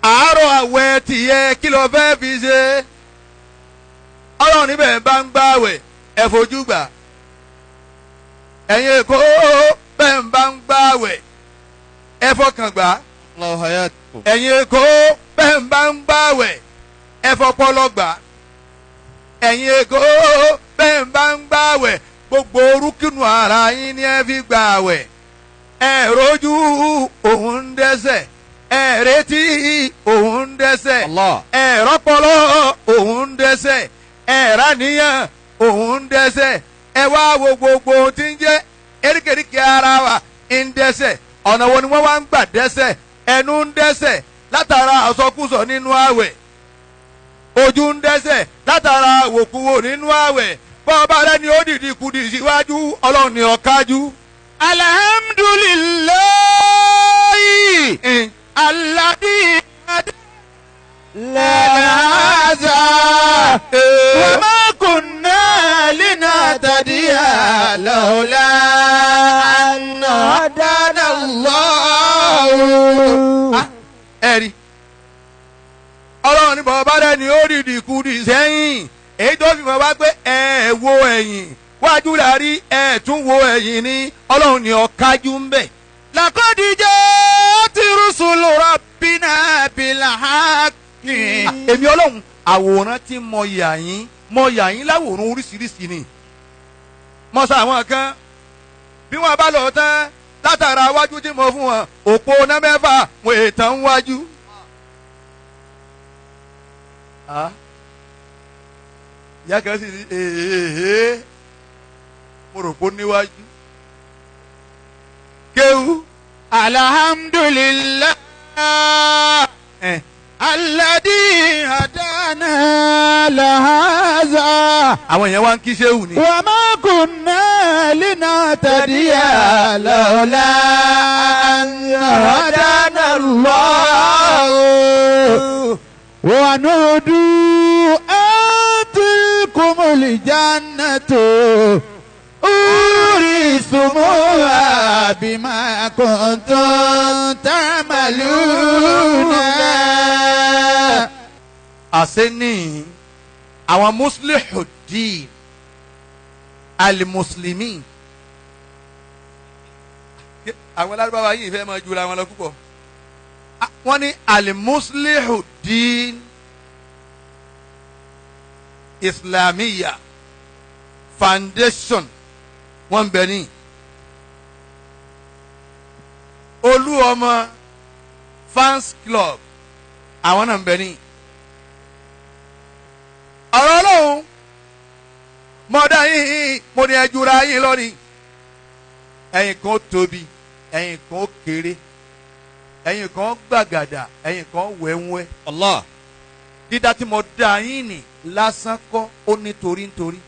S6: àárọ̀ àwẹ̀ tiẹ̀ kí ló fẹ́ fi ṣe. ọlọ́run níbẹ̀ bá ń gbààwẹ̀ ẹ fojú gbà. ẹ̀yin èkó bẹ́ẹ̀ ń bá ń gbààwẹ̀
S10: ẹ fọkàn gbà. ẹ̀yin Èkó bẹ́ẹ̀ ń bá ń gbààwẹ̀ ẹ fọpọlọ gbà. ẹ̀yin Èkó bẹ́ẹ̀ ń bá ń gbààwẹ̀ gbogbo orúkìnù ara yín ni ẹ fi gbààwẹ̀. ẹ rojú òun ń dẹ́ṣẹ̀ ẹ retí òun ń dẹ́ṣẹ̀ ẹ rọpọlọ òun ń dẹ́ṣẹ̀ ẹ ráníyàn òun ń dẹ́ṣẹ̀ ẹ wá wo gbogbo ohun tí ń jẹ́ eríkèéríkèé ara wa ń dẹ́ṣẹ̀ ọ̀nà wo ni wọ́n wá ń gbà dẹ́ṣẹ̀ ẹnu ń dẹ́ṣẹ̀ látara àsọkúsọ nínú àwẹ̀ ojú ń dẹ́ṣẹ̀ látara àwòkúwò nínú àwẹ̀ bọ́ọ̀bá rẹ ni ó dìdí kudì síwájú ọlọ́run ni ọ̀kájú. alhamdulillahi alladhi
S6: lẹ́nàázà wa ma kunna linahtadiya lawla an hadana Allah.
S10: ẹ̀rí ọlọ́run ní bọ́ọ̀bá rẹ ni ó dìdí kudì sẹ́yìn èyí tó fi mọ̀ wá pé ẹ wo ẹ̀yìn wájú la rí ẹ tún wo ẹ̀yìn ní ọlọ́run ní ọ̀kájú ń bẹ̀.
S6: laqad ja'ati rusulu rabbina bil haqqi.
S10: èmi ọlọ́run àwòrán tí mo yà yín láwòrán oríṣiríṣi ni. mo sọ àwọn kan bí wọ́n bá lọ tán látara wájú tí mo fún wọn òpó náà mẹ́fà mo ètàn wájú. ìyá kan sì ní èèyàn mo rò pé ó níwájú. kéwú.
S6: alhamdulillah alladhi hadana lahaza.
S10: àwọn èèyàn wá ń kí ṣéwù ni.
S6: wa ma kunna linahtadiya lawla an hadana Allah. wa nudu tilkumul jannatu urisumuha bima kuntum ta'maluna.
S10: àṣẹ ní àwọn muslihuddin alimuslimin àwọn alárúbáwá yìí fẹ́ máa jura wọn lọ púpọ̀ wọ́n ní alimuslihuddin islamiyya foundation wọ́n bẹ ní olú ọmọ fans club àwọn náà bẹ ní ọ̀rọ̀ ọlọ́run mọ̀dá yín mo ní ẹjúra yín lónìí ẹ̀yin kan tóbi ẹ̀yin kan kéré ẹ̀yin kan gbàgàdà ẹ̀yin kan wẹ́wẹ́ Allah dídá tí mo dá yín ní lásán kọ́ ó nítorí nítorí.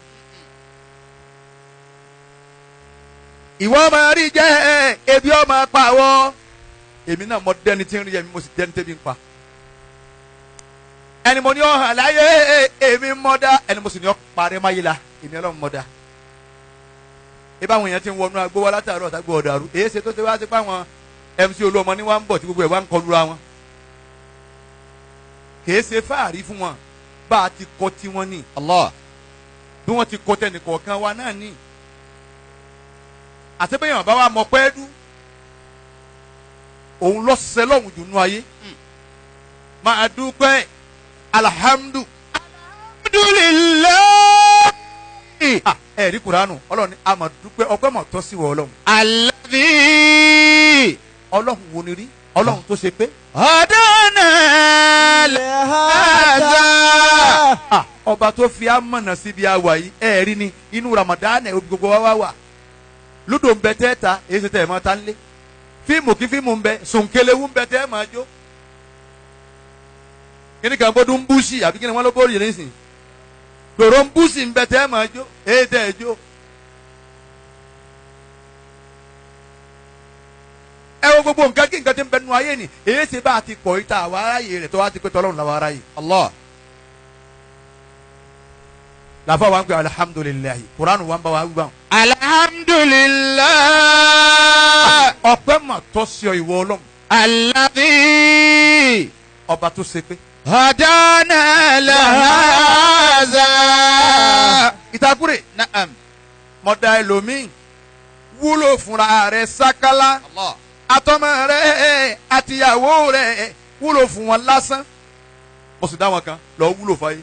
S10: ìwọ máa rí jẹ́ ebi ọmọ pàwọ́ èmi náà mo dẹni tí ń rí ẹ̀mí mo sì dẹni tẹ́bi ń pa. ẹni mo ní ọ̀hàn láyé èmi mọ́dá ẹni mo sì ní ọ̀parẹ́ máyé la èmi ọlọ́run mọ́dá. ibà àwọn èèyàn ti ń wọnú agbó wa látàárọ̀ ọ̀tàgbọ̀ ọ̀dàrú èyí ṣe tó ṣe wá sí pé àwọn MC Olúọmọ ní wá ń bọ̀ tí gbogbo ẹ̀ wá ń kọlura wọn. kìí ṣe fáàrí fún wọn bá a ti kọ́ tiwọn ní Allah bí wọ́n ti kọ́ tẹnìkọ̀ọ̀kan wa náà ní. àti bẹ́ẹ̀ yàn bá wa mọ̀ pẹ́ dú òun lọ sẹ́ lọ́hùn jù nú ayé máa dúpẹ́ alhamdulilayi ẹ̀rí kuranu ọlọ́run ní a máa dúpẹ́ ọpẹ́ mọ̀ tọ́ sí wọ ọlọ́run.
S6: alladhi
S10: ọlọ́run wo ni rí ọlọ́run tó ṣe pé.
S6: hadana lahaza.
S10: ọba tó fi amọ̀nà síbi àwà yìí ẹ̀rí ni inú Ramadan ẹ̀ gbogbo wa wà lúdò ń bẹ tẹ́ ta èyí ṣe tẹ́ ẹ̀ máa ta ń lé fíìmù kí fíìmù ń bẹ sònkelewu ń bẹ tẹ́ ẹ̀ máa jó kíni kan bó dún búṣì àbí kíni wọn ló bó yẹn nísìn lòrò ń búṣì ń bẹ tẹ́ ẹ̀ máa jó èyí tẹ́ ẹ̀ jó. ẹ wo gbogbo nǹkan kí nǹkan ti ń bẹ nu ayé ni èyí ṣe bá a ti kọ̀ ìta àwọn aráyè rẹ̀ tó wá ti pé tọ́lọ́run làwọn aráyè Allah. làfà wa ń pè alihamudulilayi kuranu wa ń bá wa wí báwọn.
S6: alhamdulilayi.
S10: ọpẹ́ mà tọ́ sí ọ ìwọ Ọlọ́run.
S6: alladhi.
S10: ọba tó ṣe pé.
S6: hadana lahaza.
S10: ìtakùrẹ̀.
S6: na'am.
S10: mọ̀dà ẹlòmíì wúlò fúnra rẹ̀ sákálá.
S6: Allah.
S10: àtọmọ rẹ̀ àtìyàwó rẹ̀ wúlò fún wọn lásán mo sì dá wọn kan lọ wúlò fáyé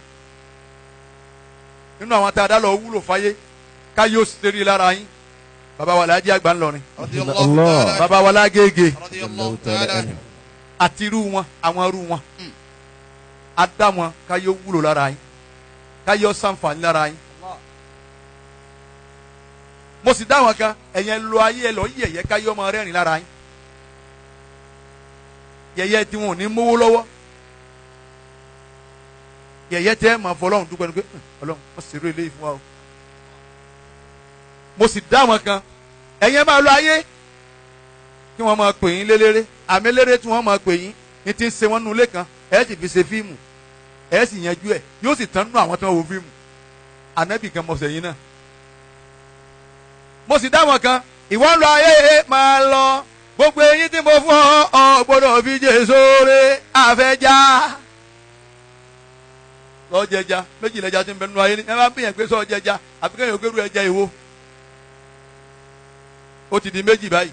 S10: nínú àwọn tá a dá lọ wúlò fáyé ká yóò sì rí lára yín bàbá wa lájẹ àgbà ńlọrin bàbá wa lágége àti irú wọn àwọn irú wọn a dá wọn ká yóò wúlò lára yín ká yóò ṣàǹfààní lára yín mo sì dá wọn kan ẹ̀yẹn lọ ayé ẹ lọ yẹ̀yẹ́ ká yóò máa rẹ́rìn lára yín yẹ̀yẹ́ tí wọn ò ní mówó lọ́wọ́ yẹ̀yẹ́ tẹ́ ẹ máa fọ ọlọ́run dúpẹ́ ní pé ọlọ́run wọ́n sì rí eléyìí fún wa o mo sì dá wọn kan ẹ̀yẹ́ máa lọ ayé kí wọ́n máa pè yín lélẹ́rẹ́ àmì lélẹ́rẹ́ tí wọ́n máa pè yín ní ti ń ṣe wọ́n nínú ilé kan ẹ̀ sì fi ṣe fíìmù ẹ̀ sì yanjú ẹ̀ yóò sì tán nínú àwọn tí wọ́n wo fíìmù ànábì kan mọ̀ọ́sẹ̀ yín náà mo sì dá wọn kan ìwọ ń lọ ayé máa lọ gbogbo eyín tí mo fún ọ gbọ́dọ̀ fi jẹ sóore àfẹjá lọ jẹja méjì lẹja tí ń bẹ nínú ayé ni ẹ máa ń bìyànjú pé sọ jẹja àfi kéèyàn gbèrú ẹja ìwo ó ti di méjì báyìí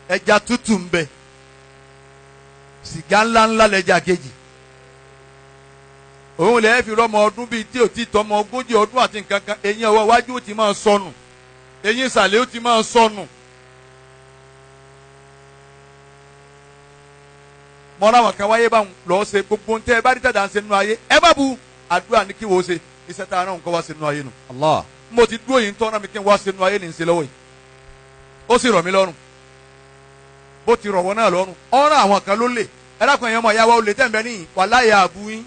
S10: ẹja tútù ń bẹ sìgá ńláńlá lẹja kejì òun lè fi rọmọ ọdún bíi tí ò ti tọmọ ogójì ọdún àti nǹkan kan eyín ọwọ́ iwájú ó ti máa sọnù eyín ìsàlẹ̀ ó ti máa sọnù. mọ́ra wọn kan wáyé báwọn lọ́ọ́ ṣe gbogbo ń tẹ́ ẹ bá rí tẹ̀dá ń ṣe nínú ayé ẹ bá bu àdúrà ní kí wọ́n ṣe iṣẹ́ tá a náà ń kọ́ wá ṣe nínú ayé nù. Allah mo ti dúró yìí ń tọ́ra mi kí n wá ṣe nínú ayé ní ń ṣe lọ́wọ́ yìí ó sì rọ̀ mí lọ́rùn bó ti rọ̀ wọ́n náà lọ́rùn ọ̀ràn àwọn kan ló lè ẹ dákun ẹ̀yàn ọmọ ìyá wa ó lè tẹ̀m̀bẹ́ níyìn wà láyé àbú yín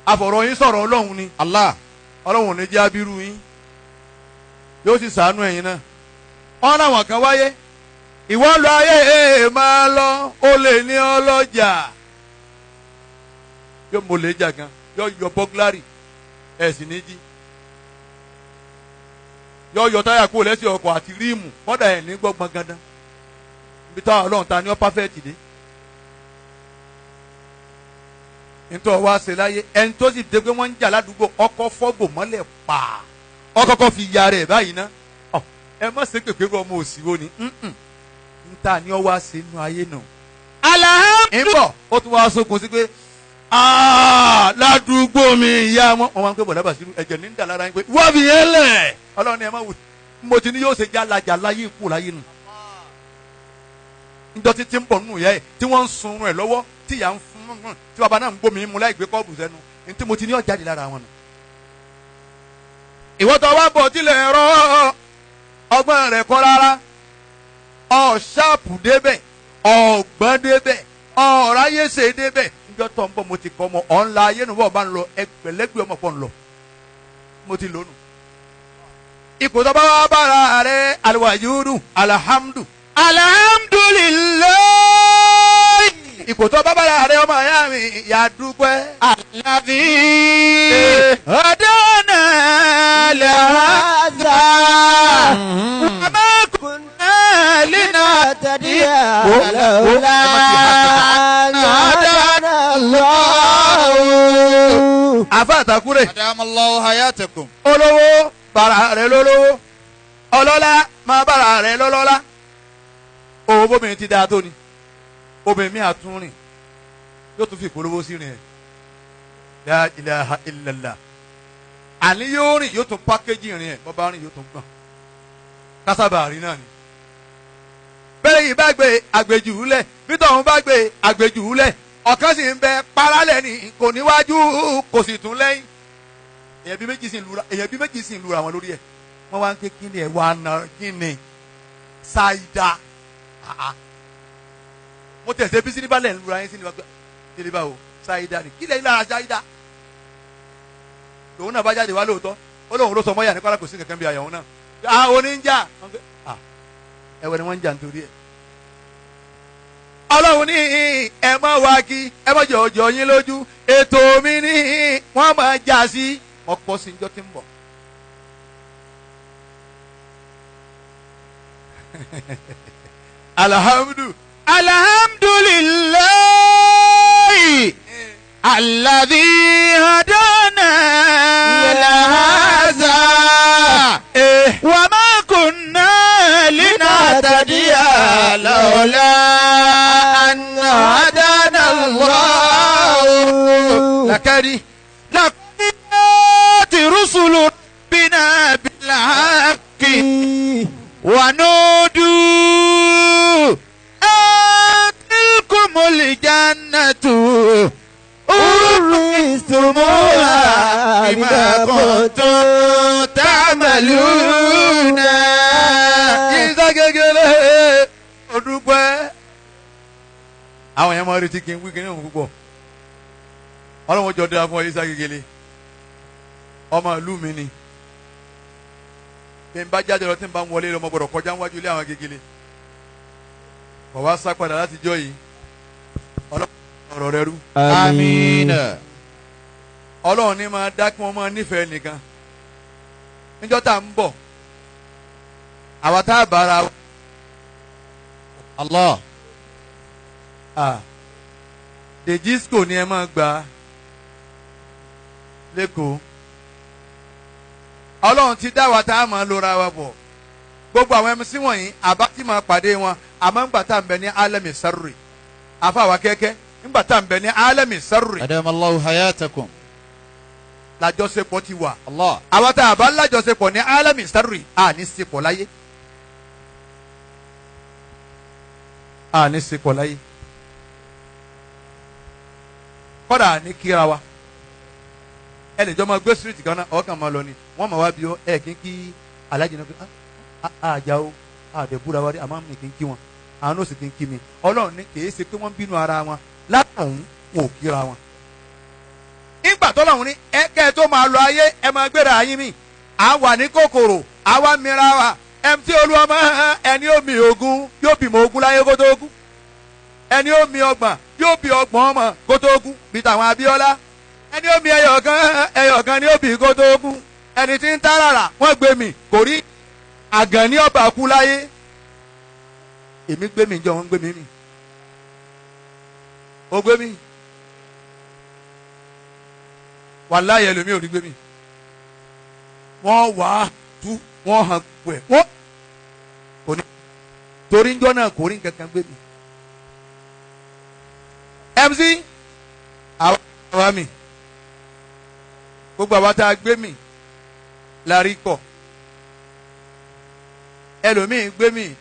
S10: àfọ̀rọ̀ yín sọ̀rọ̀ ọlọ́run ni Allah ọlọ́run ò ní jẹ́ abirú yín yóò sì sàánú ẹ̀yin náà ọ̀ràn àwọn kan wáyé ìwọ lọ ayé máa lọ ó lè ní ọlọ́jà yóò mo lè jà gan yóò yọ bọ́gláàrì ẹ̀sìn níjí yóò yọ táyà kó lẹ́sìn ọkọ̀ àti ríìmù kọ́dà ẹ̀ ní gbọ́gbọ́n gandan ibi táwọn ọlọ́run ta ni ọ́ pàfẹ́ẹ̀tì dé nítorí wá ṣe láyé ẹni tó sì dé pé wọ́n ń jà ládùúgbò ọkọ̀ fọ́gbò mọ́lẹ̀ pa ọkọ̀kọ̀ fi ya rẹ̀ báyìí ná ẹ má ṣe pèpè rọ ọmọ òsì wo ni nta ni ọ wá sí inú ayé nù. alhamdulilayi. ń bọ̀ ó tún wá sókun sí pé ládùúgbò mi ìyá wọn máa ń pè bọ̀dá Bàṣírù ẹ̀jẹ̀ ní ń dà lára yín pé wọ́n fi yẹn lẹ̀ ọlọ́run ni ẹ má wù mo ti ní yóò ṣe jálajàla láyé ikú láyé nù. níjọ́ títí ń bọ̀ nínú ìyá ẹ̀ tí wọ́n ń sun ẹ̀ lọ́wọ́ tí ìyá ń fún tí bàbá náà ń gbómi mu láì gbé kọ́ọ̀bù sẹ́nu ní tí mo ti ní ọ̀jáde lára wọn nù. ìwọ́tọ̀ wá bọ̀ tilẹ̀ rọ ọgbọ́n rẹ̀ kọ́ rárá ọ̀ṣàpù débẹ̀ ọ̀gbọ́n débẹ̀ ọ̀ráyèsè débẹ̀ níjọ́ tó ń bọ̀ mo ti kọ́ ọmọ ọ̀nla ayé nu bọ̀ bá ń lọ ẹgbẹ̀lẹ́gbẹ̀ ọmọ pọ̀ ń lọ mo ti lónù. ipò tó bá wá bára rẹ̀ aliwajudu alhamdu alhamdulilayi. ipò tó bá bára rẹ̀ ọmọ ayá mi yà dúpẹ́. alábí ọ̀dọ́nà lẹ́hàzà.
S9: لنهتدي لولا أن هدانا الله.
S10: àfàtàkùrẹ̀.
S11: adamallahu hayatakum.
S10: olówó bàrà rẹ̀ lólówó ọlọ́lá máa bàrà rẹ̀ lọ́lọ́lá. owó bóbìnrin ti dáa tó ni obìnrin mi àtúnrìn yóò tún fi ìpolówó sí rìn ẹ̀ la ilaha illallah. àní yóò rìn yóò tún pákéjì rìn ẹ̀ bọ́bá rìn yóò tún gbọ̀n kásábà rí náà ni. bẹ́ẹ̀ yìí bá gbé àgbèjù lẹ̀ bítọ̀ òun bá gbé àgbèjù lẹ̀ ọ̀kan sì ń bẹ parálẹ̀ ni kò níwájú kò sì tún lẹ́yìn. èyàn bí méjì sì ń lura wọn lórí ẹ̀ wọ́n wá ń ké kí ni ẹ̀ wá nà kí ni ṣáìdá. mo tẹ̀sẹ̀ bí sinimá lẹ̀ ń lura yín sinimá gbé délé báwo ṣáìdá ni kí lẹ́yìn lára ṣáìdá. lòun náà bá jáde wá lóòótọ́ ó lóun ló sọ mọ́yà ní kọ́lá kò sí kankan bí àyàwó náà. oníjà ẹwẹ ni wọ́n ń jà nítorí ẹ̀. ọlọ́run ní ẹ má wá kí ẹ má jọ̀jọ̀ yín lójú ètò mi ní wọ́n máa jà sí ọ̀pọ̀ sí njọ́ tí ń bọ̀. alhamdulilayi alladhi hadana lahaza wa ma kunna لنهتدي لولا kẹ́rí laqad rusulu bina bil haqqi wa nudu tilkumul jannatu uristumuha bima kuntum ta'maluna. Ìsá gẹ́gẹ́lẹ́ ọdúnpẹ́. Àwọn yẹn máa retí kí n wí kí n ní òun púpọ̀. Ọlọ́run jọ dára fún ọ Ìsá gẹ́gẹ́lẹ́. Ọmọ ìlú mi ni. Bí n bá jáde lọ tí n bá ń wọlé lọ, mo gbọ́dọ̀ kọjá níwájú ilé àwọn gẹ́gẹ́lẹ́. Bàbá sá padà láti jọ yìí. Ọ̀rọ̀ rẹ rú.
S7: Àmín.
S10: Ọlọ́run ní máa dá kí wọ́n máa nífẹ̀ẹ́ nìkan. Níjọ́ tá à ń bọ̀, àwa tá a bára wa.
S7: Allah.
S10: The disco ni ẹ máa gbà lẹ́kọ̀ọ́. Ọlọ́run ti dá wa tá a máa lora wa bọ̀. Gbogbo àwọn MC wọ̀nyí àbá tí máa pàdé wọn àmọ́ ńgbà tá à ń bẹ ní alẹ́mì sáré. Àfàwà kẹ́kẹ́ ńgbà tá à ń bẹ ní alẹ́mì sáré.
S7: Adamallahu hayatakum.
S10: Lájọṣepọ̀ ti wà.
S7: Allah.
S10: Àwọn tá a bá lájọṣepọ̀ ní alẹ́mì sáré à ní sepọ̀ láyé. À ní sepọ̀ láyé. Kọ́dà ní kíra wa. Ẹnìjọ́ máa gbé street kan náà ọ̀kan máa lọ ni wọ́n máa wá bí ó ẹ̀ kí alájì náà fi àjà o àdẹ̀búra wa rí àmọ́ mi kì í kí wọn àwọn náà sì kì í kí mi Ọlọ́run ní kìí ṣe pé wọ́n bínú ara wọn látọ̀hún wọn ò kíra wọn. Ìgbà tọ́lọ́run ní ẹ̀kẹ́ tó máa lọ ayé ẹ máa gbéra ayé mi à wà ní kòkòrò àwa mìíràn wa ẹ̀m tí olúwa máa ẹni ó mi ogún yóò bímọ ogún láyé kó tó ogún ẹni ó mi ọgbọ̀n yóò bí ọgbọ̀n ọmọ kó tó ogún bí tàwọn Abíọ́lá ẹni ó mi ẹyọ̀kan ni ó bí kó tó ogún ẹni tí ń táràrà wọ́n gbé mi kò rí àgàn ní ọba kú láyé èmi gbé mi jọ wọ́n gbé mi ó gbé mi wàláhì ẹlòmí ò ní gbé mi wọ́n wà á tú wọ́n hàn pẹ̀ wọ́n kò ní torí ń jọ náà kò rí nǹkan kan gbé mi MC àwa mi gbogbo àwa tá a gbé mi lárí kọ ẹlòmíì gbé mi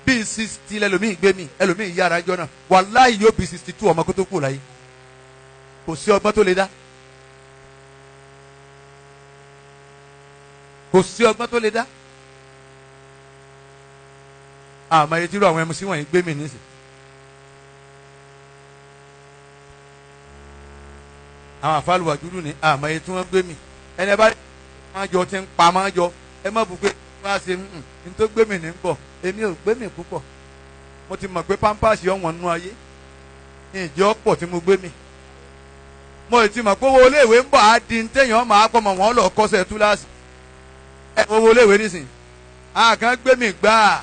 S10: bíi 60 lẹlòmíì gbé mi ẹlòmíì yára jọ náà wàláhì yóò bí 62 ọmọ kó tó kù láyé kò sí ọgbọ́n tó lè dá kò sí ọgbọ́n tó lè dá àmọ́ etí ru àwọn MC wọ̀nyí gbé mi nísì àwọn àfàlùwà dúdú ni àmọ́ etí wọ́n gbé mi ẹni ẹ bá máa jọ ti ń pa máa jọ ẹ má bu pé wọ́n á ṣe ní tó gbé mi ní pọ̀ èmi ò gbé mi púpọ̀ mo ti mọ̀ pé pampasì ọ̀wọ́n nú ayé ìjọ pọ̀ tí mo gbé mi mo ti mọ̀ pé owó iléèwé ń bọ̀ á di téèyàn máa pọ̀ mọ̀ wọ́n lọ kọ́sẹ̀ túláàsì ẹ owó iléèwé nísìn àkàn gbé mi gbáà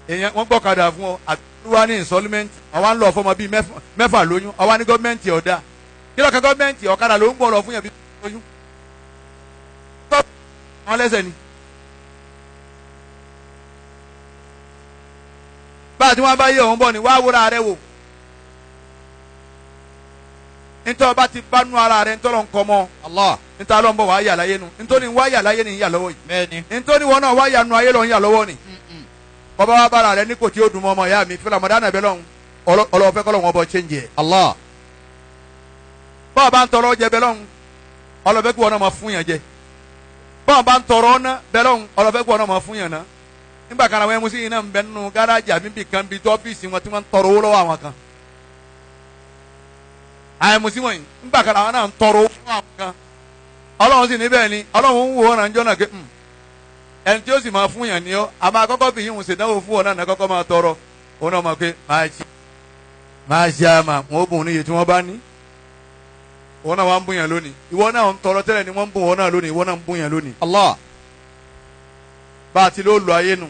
S10: èèyàn wọ́n gbọ́kadà fún ọ àtúwá ní installment àwa ń lọ fọmọ bíi mẹ́fà lóyún àwa ní gọ́ọ̀mẹ̀ntì ọ̀dà kí lọ́ọ́ kan gọ́ọ̀mẹ̀ntì ọ̀kadà ló ń bọ̀ lọ fún yẹn bí lóyún wọn lẹ́sẹ̀ ni. bá a ti wọ́n bá yẹ òun bọ̀ ni wá wúra rẹ wò nítorí ọba ti bá nú ara rẹ nítorí ọ̀nkọ́ mọ́ Allah nítorí ọlọ́run bọ̀ wá yà láyé nu nítorí wá yà láyé ni ń yà lọ́wọ́ yìí bẹ́ẹ̀ni nítorí wọn náà wá yà nú ayé lọ ń yà lọ́wọ́ ni bọ́bá wa bára rẹ ní kò tí ó dùn mọ́ ọmọ ìyá mi fúnra mọ̀dánà bẹ́ẹ̀ lọ́hùn ọlọ́fẹ́ kọ́ lọ́hùn ọbọ̀ change ẹ̀ Allah bọ́ọ̀ bá ń tọrọ jẹ bẹ́ẹ̀ lọ́hùn ọlọ́fẹ́ kí wọn náà máa fún yàn jẹ bọ́ọ̀ bá ń tọrọ ọ́nà bẹ́ẹ̀ lọ́hùn ọlọ́fẹ́ kí wọn náà máa fún yàn ná nígbà kan àwọn ẹmu sí yìí náà ń bẹ nínú gáràjì àbí bì kan bíi tọ́fíìsì wọn tí wọ́n ń tọrọ owó lọ́wọ́ àwọn kan àwọn ẹmu sí wọ̀nyí nígbà kan àwọn náà ń tọrọ owó lọ́wọ́ àwọn kan ọlọ́run sì níbẹ̀ ni ọlọ́run ń wo ọ̀nà ìjọ náà ké ẹni tí ó sì máa fún yàn ní ọ àmọ́ akọ́kọ́ fi yín ṣèdánwò fún ọ náà kọ́kọ́ máa tọrọ òun náà mọ̀ pé máa ṣe àmà wọn ó bùn níye tí wọ́n bá ní òun náà wọ́n ń bùn yàn lónìí ìwọ náà ń tọrọ tẹ́lẹ̀ ni wọ́n ń bùn wọn náà lónìí ìwọ náà ń bùn yàn lónìí Allah bá a ti ló lọ ayé nu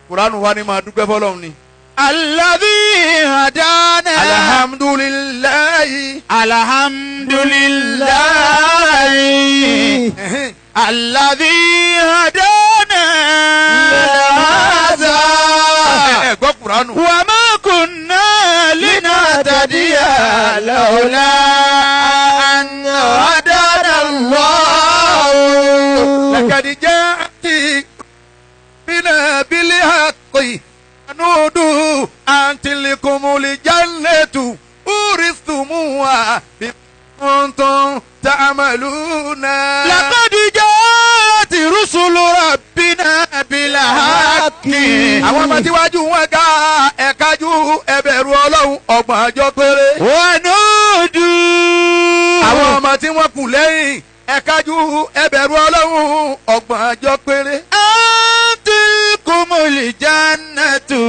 S10: kuranu wa ni máa dúpẹ́ fọlọ́run ni. Alladhi hadana. Alhamdulillahi. Alhamdulillahi. Alladhi hadana. Ẹ gbọ́ kuranu. Wa ma kunna لولا أن هدانا الله لقد جاءت بنا بالحق نودوا أن تلكم الجنة أورثتموها بما كنتم تعملون لقد جاءت رسل ربنا بالحق àwọn ọmọ tíwájú wọn ká ẹ̀kájú ẹbẹ̀rù ọlọ́run ọgbọ̀n ọjọ́ péré. wọ́n nùdú. àwọn ọmọ tí wọ́n kù lẹ́yìn ẹ̀kájú ẹbẹ̀rù ọlọ́run ọgbọ̀n ọjọ́ péré. àǹtí kùmùlì jannatu.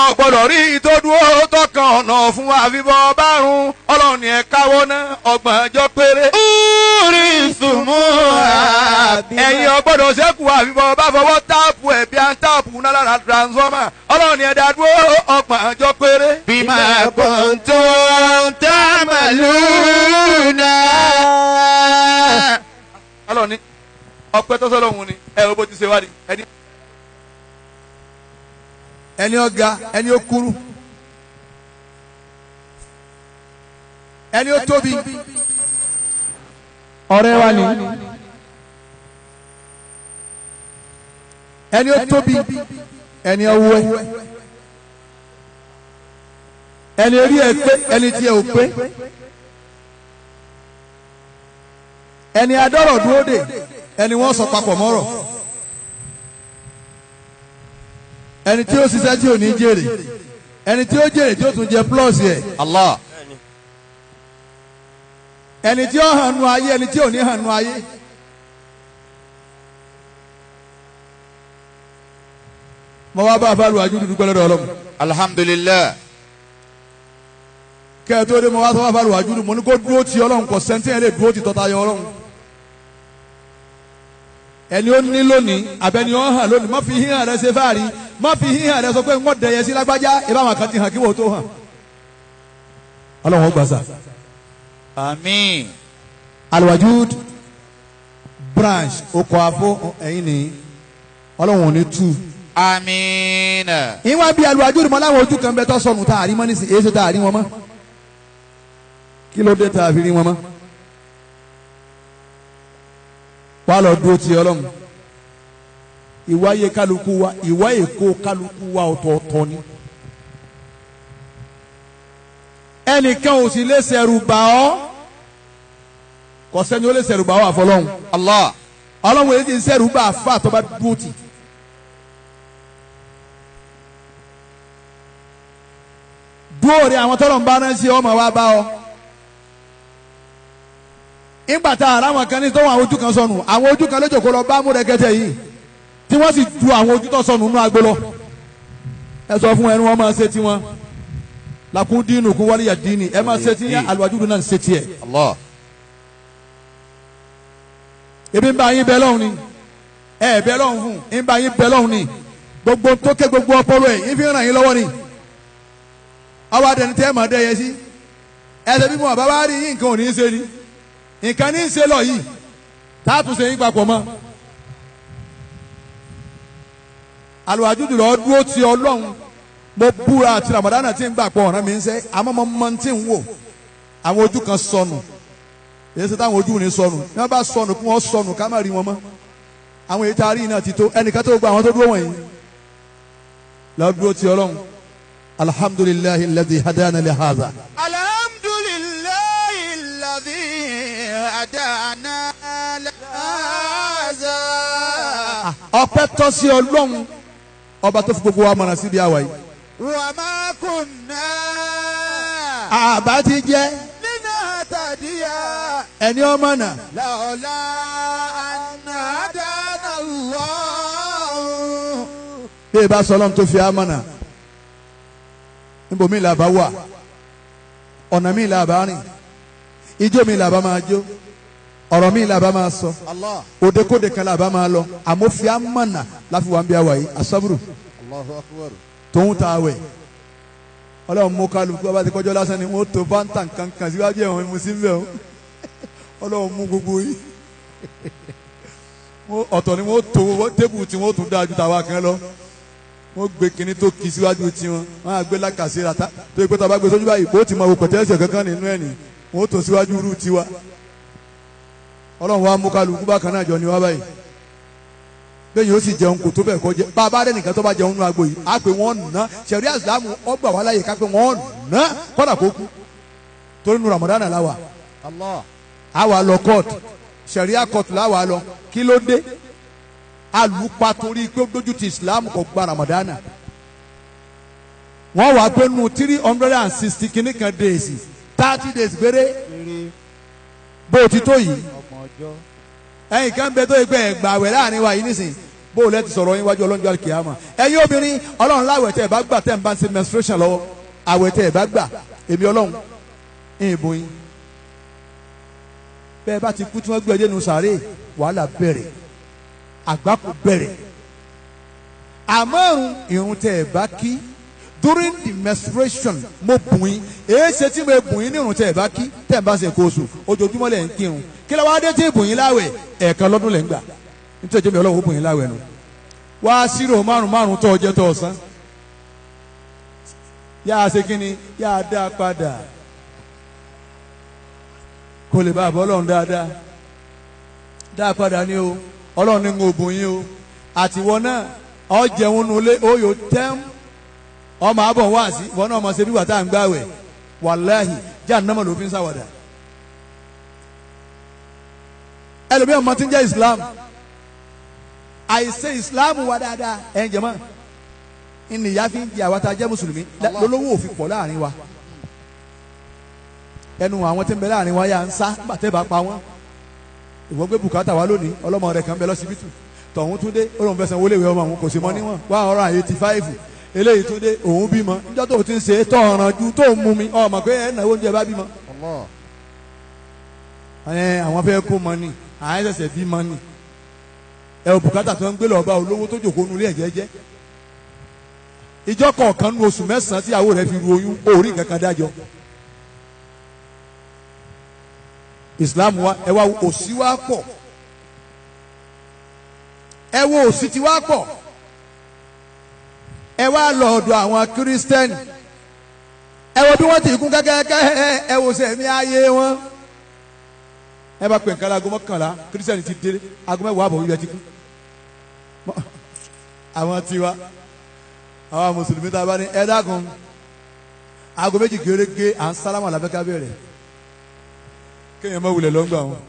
S10: ọ̀gbọ́dọ̀ rí ìtọ́dúró tọkàn ọ̀nà fún àfihàn bárùn ọlọ́run ni ẹ káwọ́ náà ọgbọ̀n ọjọ́ péré. orí ìsùnmù ẹ̀yin ọgbọ́dọ̀ ṣẹ́kù àfihàn bá fọwọ́ táàpù ẹ̀ bí a ń táàpù náà lára transformer ọlọ́run ni ẹ dá dúró ọgbọ̀n ọjọ́ péré. bima kuntum ta'maluna. ọlọ́run ni ọpẹ́ tó sọ́lọ́hún ni ẹ ò bó ti ṣe wá ni ẹni ọ̀gá ẹni ó kúrú ẹni ó tóbi ọ̀rẹ́ wa ni ẹni ó tóbi ẹni ọwọ́ ẹni orí ẹ pé ẹni tí ẹ ò pé ẹni adọ́rọ̀ dúró dè ẹni wọ́n sọ papọ̀ mọ́rọ̀ ẹni tí ó ṣiṣẹ́ tí ò ní jèrè ẹni tí ó jèrè tí ó tún jẹ plus yẹ Allah ẹni tí ó hàn nu ayé ẹni tí ò ní hàn nu ayé mo wá bá àbálù àjùdù dúpẹ́ lọ́dọ̀ Ọlọ́run alhamdulillah kẹ́ẹ̀ tó dé mo wá sọ àbálù àjùdù mo ní kó dúró ti Ọlọ́run kò sẹ́ńtì ẹ̀ lè dúró ti tọ́ta yọ Ọlọ́run ẹni ó ní lónìí abẹni ó hàn lónìí má fi híhàn rẹ ṣe fáàrí má fi híhàn rẹ sọ pé ń wọ́n dẹ̀yẹ sí lágbájá ìbá àwọn kan ti hàn kí wọ́n tó hàn Ọlọ́run ó gbàsà. Àmín. Al-Wajud branch okò àfọ ẹ̀yìn ni Ọlọ́run ò ní tú. Àmín. ìwọ̀n bí Al-Wajud mọ́ láwọn ojú kan bẹ tó sọnù tá a rí mọ́ ní sí èso tá a rí wọn mọ́ kí ló dé tá a fi rí wọn mọ́ wà lọ dúró ti Ọlọ́run ìwáyé kálukú wa ìwá èkó kálukú wa ọ̀tọ̀ọ̀tọ̀ ni ẹnìkan ò sì lè ṣẹ̀rù bà ọ́ kò sẹ́ni ó lè ṣẹ̀rù bà ọ́ àfọlọ́hún Allah Ọlọ́run èyí ti ń ṣẹ̀rù bà fà tó bá dúró tì dúró rẹ àwọn tọ́lọ̀ ń bá rán sí ọmọ wa bá ọ ìgbà tá ara wọn kan ní tó wọn àwọn ojú kan sọnù àwọn ojú kan lójó kó lọ bá múrẹ́kẹ́tẹ́ yìí tí wọ́n sì ju àwọn ojú tó sọnù nínú agbo lọ ẹ sọ fún ẹnu wọn máa ṣe tiwọn lakun dín kún wálé yà dín ní ẹ máa ṣe tí Al-Wajud náà ń ṣe tiẹ̀. ebi ń bá yín bẹ lọ́hùn ni ẹ bẹ lọ́hùn fún ń bá yín bẹ lọ́hùn ni gbogbo tó ké gbogbo ọpọlọ ẹ yín fi ràn yín lọ́wọ́ ni ọwọ́ adẹni tẹ́ ẹ máa dẹ́ yẹ sí ẹsẹ̀ bí mo bàbá rí yín nǹkan ò ní í ṣe ni nǹkan ní í ṣe lọ yìí táàtù ṣe yín papọ̀ mọ́ Al-Wajud lọ dúró ti Ọlọ́run mo búra àti Ramadan tí ń gbà pọ̀ ọ̀ràn mi ń sẹ́ àmọ́ mo mọ tí ń wò àwọn ojú kan sọnù èyí ṣe táwọn ojú ní sọnù ní wọ́n bá sọnù kí wọ́n sọnù ká má rí wọn mọ́ àwọn èyí tá a rí iná ti tó ẹnìkan tó gba àwọn tó dúró wọ̀nyí lọ dúró ti Ọlọ́run alhamdulillahi alladhi hadana li hadha. alhamdulillahi alladhi hadana li hadha. ọpẹ́ tọ́ sí Ọlọ́run ọba tó fi gbogbo wa mọ̀nà síbi àwa yìí. wa ma kunna. àbá ti jẹ́. nínú àtàdíyà. ẹni ọmọ náà. lọ́la anadana Allah. bí ẹ bá sọ Ọlọ́run tó fi amọ̀nà níbo mi là bá wà ọ̀nà mi là bá rìn ijó mi là bá máa jó ọ̀rọ̀ mi là bá máa sọ òdekóde kan là bá máa lọ àmófin amọ̀nà láfi wà ń bí àwa yìí asọ́bùrù tóun ta àwẹ̀ Ọlọ́run mú kálukú ọba ti kọjọ́ lásán ni wọ́n tó báńtà kankan síwájú ẹ̀wọ̀n ìmú sí mbẹ́ o Ọlọ́run mú gbogbo yìí ọ̀tọ̀ ni wọ́n tó tébù tí wọ́n tún dáa ju tàwa kan lọ
S6: wọ́n gbé kinní tó kì í síwájú tiwọn wọ́n á gbé lákàsíra tó yẹ pé tó bá gbé sójú báyìí kó ti mọ òkò tẹ́sẹ̀ kankan nínú ẹ̀ ní wọ́n tó síwájú rú tiwa ọlọ́run wa mú kálukú bákan náà jọ ní wá báyìí bẹ́ẹ̀ yóò sì jẹun kò tó bẹ́ẹ̀ kọ́ jẹ bàbá rẹ̀ nìkan tó bá jẹun nínú agbo yìí á pé wọ́n nà sẹ̀rí àsìlámù ọgbà wà láyè ká pé wọ́n nà kọ́dà kó kú torí nu Ramadan la wà á wà lọ court sẹ̀rí àkọ́tù la wà lọ kí ló dé alupa torí pé dójú ti Islam kò gba Ramadan wọ́n wà pé nu 360 kìnnìkan days 30 days péré bó ti tó yìí ẹ̀yin kan bẹ tó yẹ pé ẹgbàwẹ̀ láàrin wa yìí nísìn bó o lẹ ti sọ̀rọ̀ yín wájú ọlọ́njọ́ àlùkìyámà ẹ̀yin obìnrin ọlọ́run láwẹ̀ tẹ́ ẹ bá gbà tẹ́ ẹ bá ń ṣe menstruation lọ́wọ́ àwẹ̀ tẹ́ ẹ bá gbà èmi ọlọ́run ìbò yín bẹ́ẹ̀ bá ti kú tí wọ́n gbé ẹdẹ nu sàárè wàhálà bẹ̀rẹ̀ àgbákò bẹ̀rẹ̀ àmọ́ irun tẹ́ ẹ bá kí during the menstruation mo bùn yín èyí ṣe tí mo bùn yín ní irun tẹ́ ẹ bá kí tẹ́ ẹ bá ṣe kóòsù ojoojúmọ́ lẹ̀ ń kírun kí ló wá dé tí bùn yín láwẹ̀ ẹ̀ẹ̀kan lọ́dún lẹ̀ ń gbà nítorí jẹ́mi ọlọ́run ó bùn yín láwẹ̀ nù wá sírò márùn tó ọjẹ́ tó ọ̀sán yá a ṣe kí ni yá a dá padà kò lè bá àbọ̀ ọlọ́run dáadáa dá padà ní o ọlọ́run ní ń bùn yín o àtiwọ́ náà ọ jẹun nulẹ̀ ó yóò tẹ́m ọmọ abọ̀ wá sí wọn náà ọmọ ṣe bí wà tá à ń gbàwẹ̀ wàláhì jahannama ló fi ń ṣàwàdà ẹlòmíràn ọmọ tí ń jẹ́ Islam àìṣe Islam wa dáadáa ẹ̀ ń jẹ́ mọ́ ìnìyà fi ń di àwa tá a jẹ́ mùsùlùmí lólówó òfin pọ̀ láàrin wa ẹnu àwọn tí ń bẹ láàrin wa yà ń sá bàtẹ́ bá pa wọ́n ìwọ́n gbé bùkátà wa lónìí ọlọ́mọ rẹ̀ kan bẹ lọ́sibítù tọ̀hún tún dé olóhùn fẹsẹ̀ wọlé ìwé ọmọ àwọn kò sí mọ́ níwọ̀n 185 eléyìí tún dé òun bímọ níjọ́ tó ti ń ṣe tó ọ̀ràn ju tó ń mú mi ọmọ pé ẹ̀ náwó oúnjẹ bá bímọ. àwọn fẹ́ kó mọ ni àwọn ẹ̀sẹ̀ bí mọ ni ẹ ò bùkátà tó ń gbé lọ́ọ́ bá olówó tó jòkó nulẹ̀ jẹ́jẹ́ ìjọ kọ̀ọ̀kan nu oṣù mẹ́sàn-án tí àwọ̀ rẹ̀ fi ru oyún orí nǹkan kan dájọ́ Islam wa ẹ wá òsì wa pọ̀ ẹ wo òsì tí wa pọ̀ ẹ wá lọ ọ̀dọ̀ àwọn kírísítẹ́nì ẹ wo bí wọ́n ti kún kẹ́kẹ́kẹ́ ẹ wo sẹ̀mí ayé wọn ẹ bá pè nǹkan láago mọ́kànlá kírísítẹ́nì ti dé aago mẹ́wàá àbọ̀ wíwẹ́ ti kú àwọn tiwa àwọn mùsùlùmí tá a bá ní ẹ dákun aago méjì gérégé à ń sálámà làbẹ́ká bẹ̀rẹ̀ kéèyàn má wulẹ̀ lọ́ngbà wọn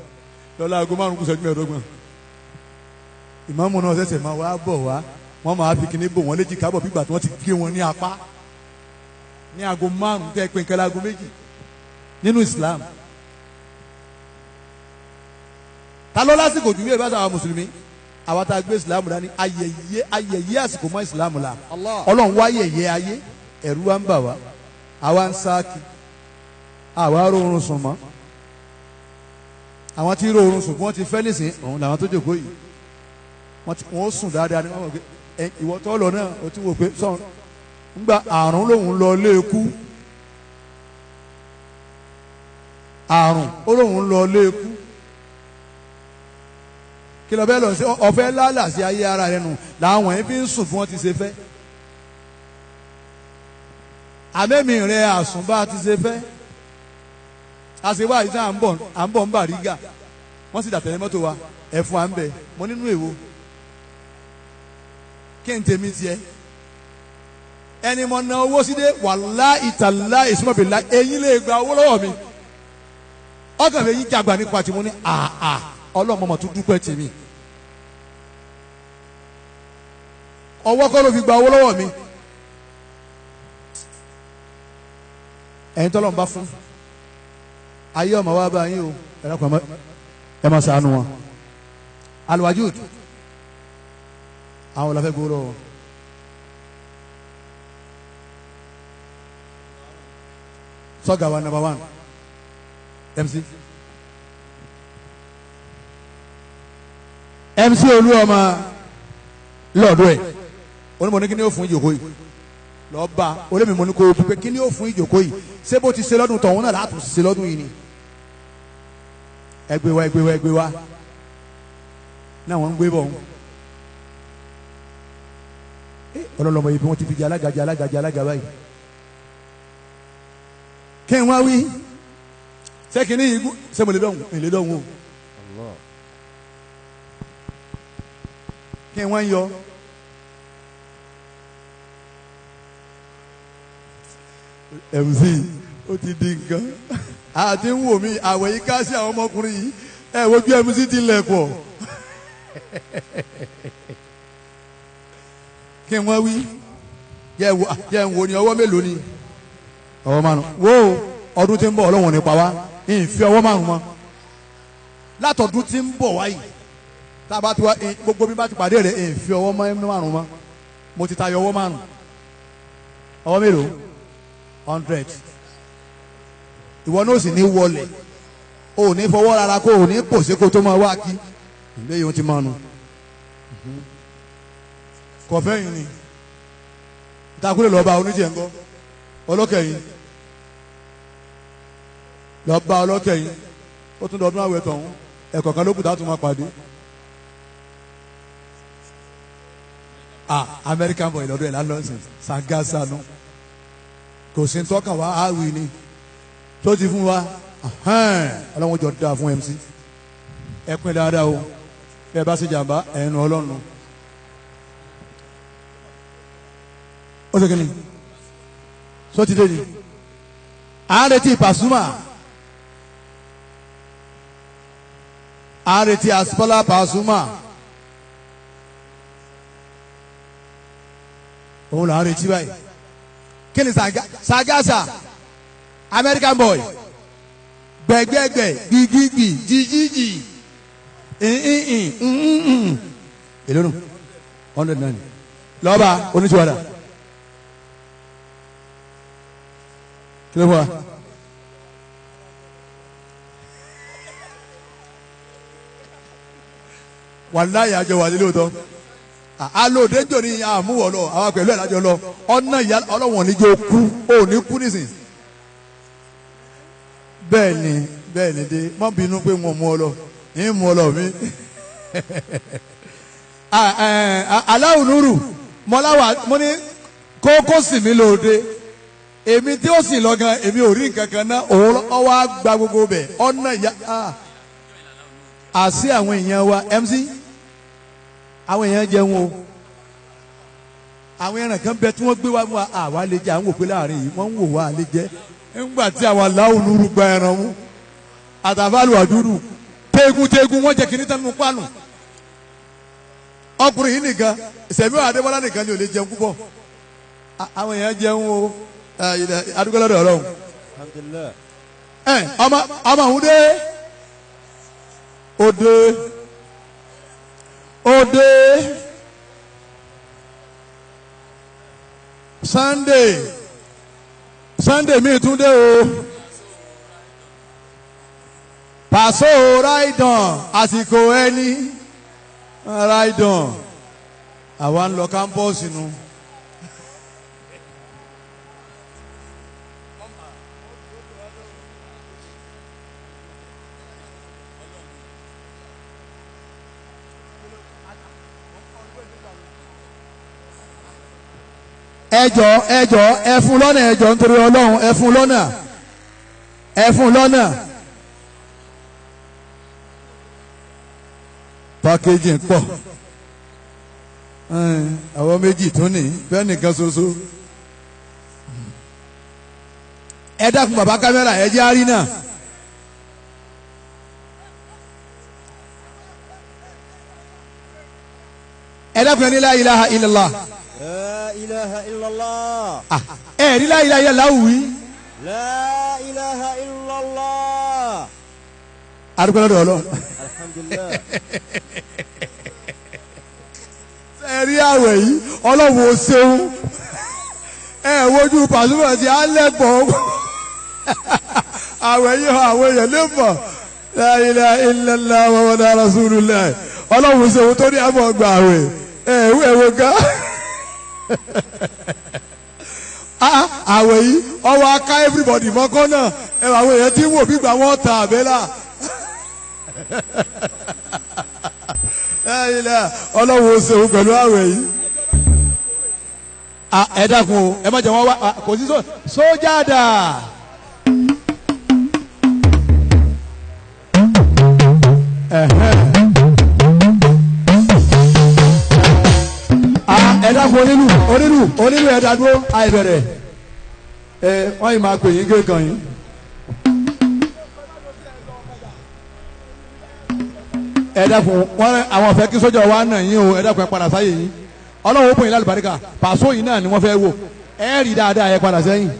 S6: lọ́la aago márùn-ún kù ṣẹ́jú mẹ́ẹ̀ẹ́dọ́gbọ̀n ìmáàmù náà ṣẹ̀ṣẹ̀ máa wá bọ̀ wá wọ́n máa fi kíní bò wọ́n léjì kábọ̀ bí ìgbà tí wọ́n ti gé wọn ní apá ní aago márùn-ún tẹ́ pé nǹkan láago méjì nínú Islam ta ló lásìkò jù bí ẹ bá sọ àwọn mùsùlùmí àwa tá a gbé Islam dání ayẹyẹ àsìkò mọ́ Islam la Ọlọ́run wá yẹyẹ ayé ẹ̀rú wa ń bà wá àwa ń sáàkì àwa rọrùn sùn mọ́ àwọn tí rọrùn sùn wọ́n ti fẹ́ nísìn òun làwọn tó jòkó yìí wọ́n sùn dáadáa ní wọ́n mọ̀ pé ìwọ tó lọ náà o ti wò pé sọ̀rọ̀ ńgbà àrùn lòun lọ léèkú àrùn ó lòun lọ léèkú kí lọ bẹ́ẹ̀ lọ sí ọ̀fẹ́ lálà sí ayé ara rẹ nù làwọn ẹ̀ fi ń sùn fún wọn ti ṣe fẹ́ àmẹ́mì rẹ àsùnbà ti ṣe fẹ́ àṣewá yìí sáà à ń bọ̀ ń Bàrígà wọ́n sì dàtẹ̀lẹ́ mọ́tò wa ẹ̀fọn à ń bẹ̀ mọ́ nínú èwo kí n tèmi tiẹ̀ ẹni mọ̀ ná owó sídé wàlá ìtàlá ìsúmọ̀bìlá eyín lè gba owó lọ́wọ́ mi ọkàn mi yín jàgbà nípa tí mo ní àà ọlọ́mọmọ tó dúpẹ́ tèmi ọwọ́ kọ́ ló fi gba owó lọ́wọ́ mi ẹ̀yin tọ́lọ́ ń bá fún ayé ọmọ wa bá yín o ẹ máa ṣàánú wọn alwajud àwọn olùfẹ́ gbòòrò sọ́gà wa number 1 MC olú ọmọ lọ́ọ̀dọ́ ẹ̀ onímọ̀ ní kí ni ó fún ìjòkó yìí lọ́ọ́ bá olómi mọ̀ ní kó o pípé kí ni ó fún ìjòkó yìí ṣé bó ti ṣe lọ́dún tọ̀hún náà látún ṣe lọ́dún yìí ni ẹgbẹ́ wa náà wọ́n ń gbé bọ̀ ọlọ́lọ́mọ yìí bí wọ́n ti fi jẹ alága báyìí. kí n wá wí ṣé kí ni yìí ṣé mo lè dọ̀hún o. kí n wá ń yọ. MC ó ti di nǹkan àti ń wò mí àwẹ̀ yìí ká sí àwọn ọmọkùnrin yìí wojú MC ti lẹ̀ pọ̀. kí n wá wí jẹ́ ń wo ni ọwọ́ mélòó ni ọwọ́ márùn wo ọdún tí ń bọ̀ ọlọ́wọ̀n nípa wá ìfi ọwọ́ márùn mọ́ látọ̀dún tí ń bọ̀ wáyìí tá a bá ti wá gbogbo mi bá ti pàdé rẹ̀ ìfi ọwọ́ márùn mọ́ mo ti tayọ ọwọ́ márùn ọwọ́ mélòó 100 ìwọ náà sì ní wọlé o ní fọwọ́ rárá kó o ní pòṣé kó tó máa wá kí ìgbé yìí ó ti máa nu kọfẹ́yìn ni ìtakùrẹ́ lọ́ba oníjẹ̀ ńgọ́ ọlọ́kẹ̀yìn lọ́ba ọlọ́kẹ̀yìn ó tún dọ̀ọ́dún àwẹ̀ tọ̀hún ẹ̀kọ́ kan ló kù tá tún máa pàdé American boy lọ́dọ̀ ẹ̀ lálọ́sìn Sagasa nù kò sí tọ́kàn wá àwìn ni tó ti fún wa ọlọ́run jọ dáa fún MC ẹ pín dáadáa o ẹ bá ṣe jàmbá ẹnu ọlọ́run ó ṣe kíni sọ ti dé ni à ń retí Pasuma à ń retí Asfala Pasuma òun là ń retí báyìí kí ni Sagasa American boy gbẹgbẹgbẹ gbígbígbì jíjíjì èlò nù 109 lọ́ba oníṣòwòdà kí ló fọ́ wa. wàláyé àjọ wà nílé òótọ́ alóòdé jò ní àmúwọ̀ lọ àwọn pẹ̀lú ẹ̀ lájọ lọ ọ̀nà ìyá ọlọ́wọ̀n níjó kú ó ní kú nísìn. bẹ́ẹ̀ ni dé mọ́ bínú pé wọ́n mú ọ lọ ní mú ọ lọ mi. aláwùnúrù mọ́láwà mo ní kókó sì mí lóde èmi tí ó sì lọ gan èmi ò rí nǹkan kan náà òun ọwọ́ á gba gbogbo bẹ̀ ọ̀nà ìyá àṣì àwọn èèyàn wa MC àwọn èèyàn jẹun o àwọn ẹran kan bẹ tí wọ́n gbé wá mú àwa lè jẹ àwọn òpin láàrin yìí wọ́n ń wò wá lè jẹ ńgbà tí àwọn aláwùnúrù gba ẹran mú àtàfàlù àdúrù tegun wọ́n jẹ kìíní tẹnu pánù ọkùnrin yìí nìkan Sẹ̀mí Adébọ́lá nìkan ni ò lè jẹun púpọ̀ àwọn èèyàn jẹun o adúgbò lọ́dọ̀ Ọlọ́run ọmọ òun dé òde Sunday mi tún dé o Paso Raidan àsìkò ẹni Raidan àwa ń lọ kámpọ́ọ̀sì nu. ẹjọ ẹ fún lọ́nà ẹjọ nítorí Ọlọ́run ẹ fún lọ́nà packaging pọ̀ àwọn méjì tún ní fẹ́ nìkan ṣoṣo ẹ dákun bàbá kámẹ́rà ẹ jẹ́ àárín náà ẹ dákun ní la ilaha illallah.
S9: La ilaha illallah.
S6: Rí la ilaha illallah wí.
S9: La ilaha illallah.
S6: Arúgbó lọ́dọ̀ Ọlọ́run.
S9: Alhamdulillah.
S6: Rí àwẹ̀ yìí Ọlọ́run ò ṣeun wojú Pasuma ti alẹ́ pọ̀ àwẹ̀ yìí àwọn èèyàn lè mọ̀ la ilaha illallah Muhammadur Rasulullah Ọlọ́run ṣeun tó ní àmọ́ gbà àwẹ̀ ẹ̀wọ̀ ká. àwẹ̀ yìí ọwọ́ aká everybody mọ́kọ́ náà àwọn èèyàn tí ń wò bí gbà wọ́n ta àbẹ́là Ọlọ́run ó ṣeun pẹ̀lú àwẹ̀ yìí ẹ dákun o ẹ má jẹ wọn wá kò sí sójà dà. ẹ dákun onílù ẹ dá dúró àìbẹ̀rẹ̀ wọ́n yìí máa pè yín kéèkàn yín. ẹ dákun wọn àwọn fẹ́ kí sójà wa nà yín o ẹ dákun ẹ padà sáyé yín Ọlọ́run ó pè yín lálùbáríkà pàṣọ yìí náà ni wọ́n fẹ́ wò ẹ rí dáadáa ẹ padà sẹ́yìn.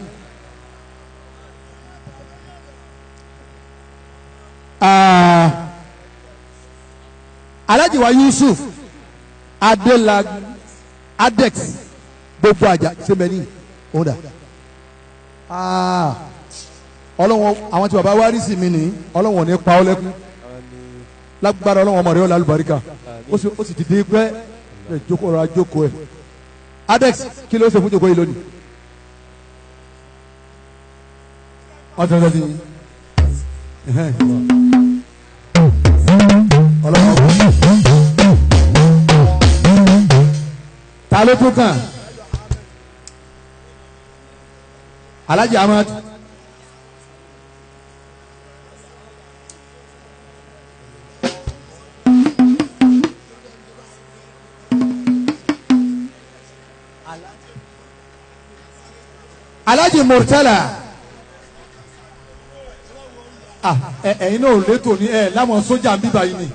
S6: Alhaji wa Yusuf Adelagu Adex gbogbo àjà sẹ́mẹ̀ní ọ̀dà Ọlọ́run àwọn tí bàbá wa rí sí mi ní Ọlọ́run ò ní pa ọ́ lẹ́kún lágbára Ọlọ́run ọmọ rẹ̀ ó lálùbáríkà ó sì ti dé pẹ́ ẹ jókòó ra jókòó ẹ Adex kí ló ṣe fún jókòó yìí lónìí wọ́n ti rẹ́ sí Ọlọ́run ọkọ ta ló tún kàn Alhaji Ahmad Alhaji Murtala ẹ̀yin náà ò létò ní láwọn sójà ń bíbá yìí ni.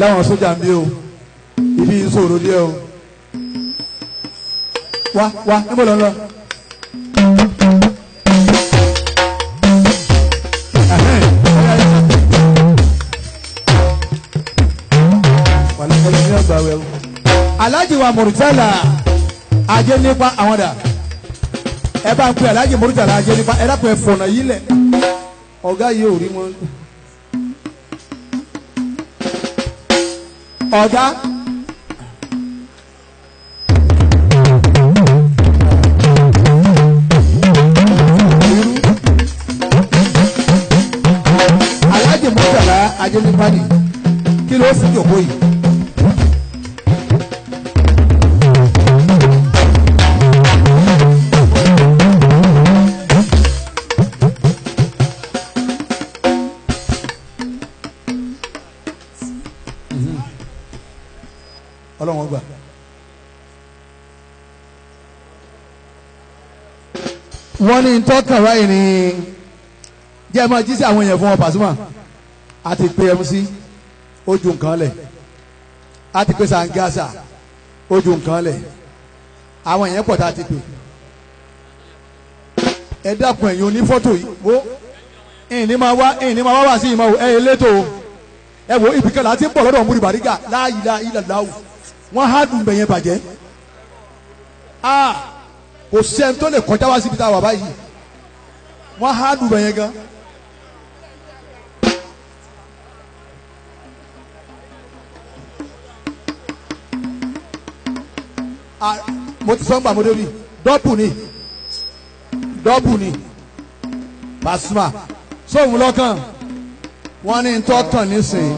S6: Láwọn sójà ń bí o ibi ìṣòro díẹ̀ o wá níbo lọ lọ. Alhaji wa Murtala ajé nípa àwọn dà ẹ bá ń pè Alhaji Murtala ajé nípa ẹ dápẹ́ fọ̀nà yìí lẹ̀ ọ̀gá yìí ò rí wọn. ọ̀gá Alhaji Murtala ajé nípa ni kí ló sì jòkó yìí. Ọlọ́run gbà. Wọ́n ní tọ́kàn báyìí ni jẹ́ ẹ máa jí sí àwọn èèyàn fún wọn Pasuma a ti pe MC ojú nǹkan lẹ̀ a ti pe Sangasa ojú nǹkan lẹ̀ àwọn èèyàn pọ̀ tá a ti pè ẹ dákun ẹ̀yin onífọ́tò yìí wo ẹ̀yin ní máa wá sí ìmọ̀ ẹ̀ elétò ẹ wo ibìkan láti ń bọ̀ lọ́dọ̀ múri bàrígà láàyè ìlàláwù wọ́n há dùn bẹ̀yẹn bàjẹ́ kò sẹ́ni tó lè kọjá wá síbi tá a wà báyìí wọ́n há dùn bẹ̀yẹn gan. mo ti sọ ń gbà mo débi dọ́pù ni Pasuma sóhun lọ́kàn wọ́n ní tọ́kàn nísìnyí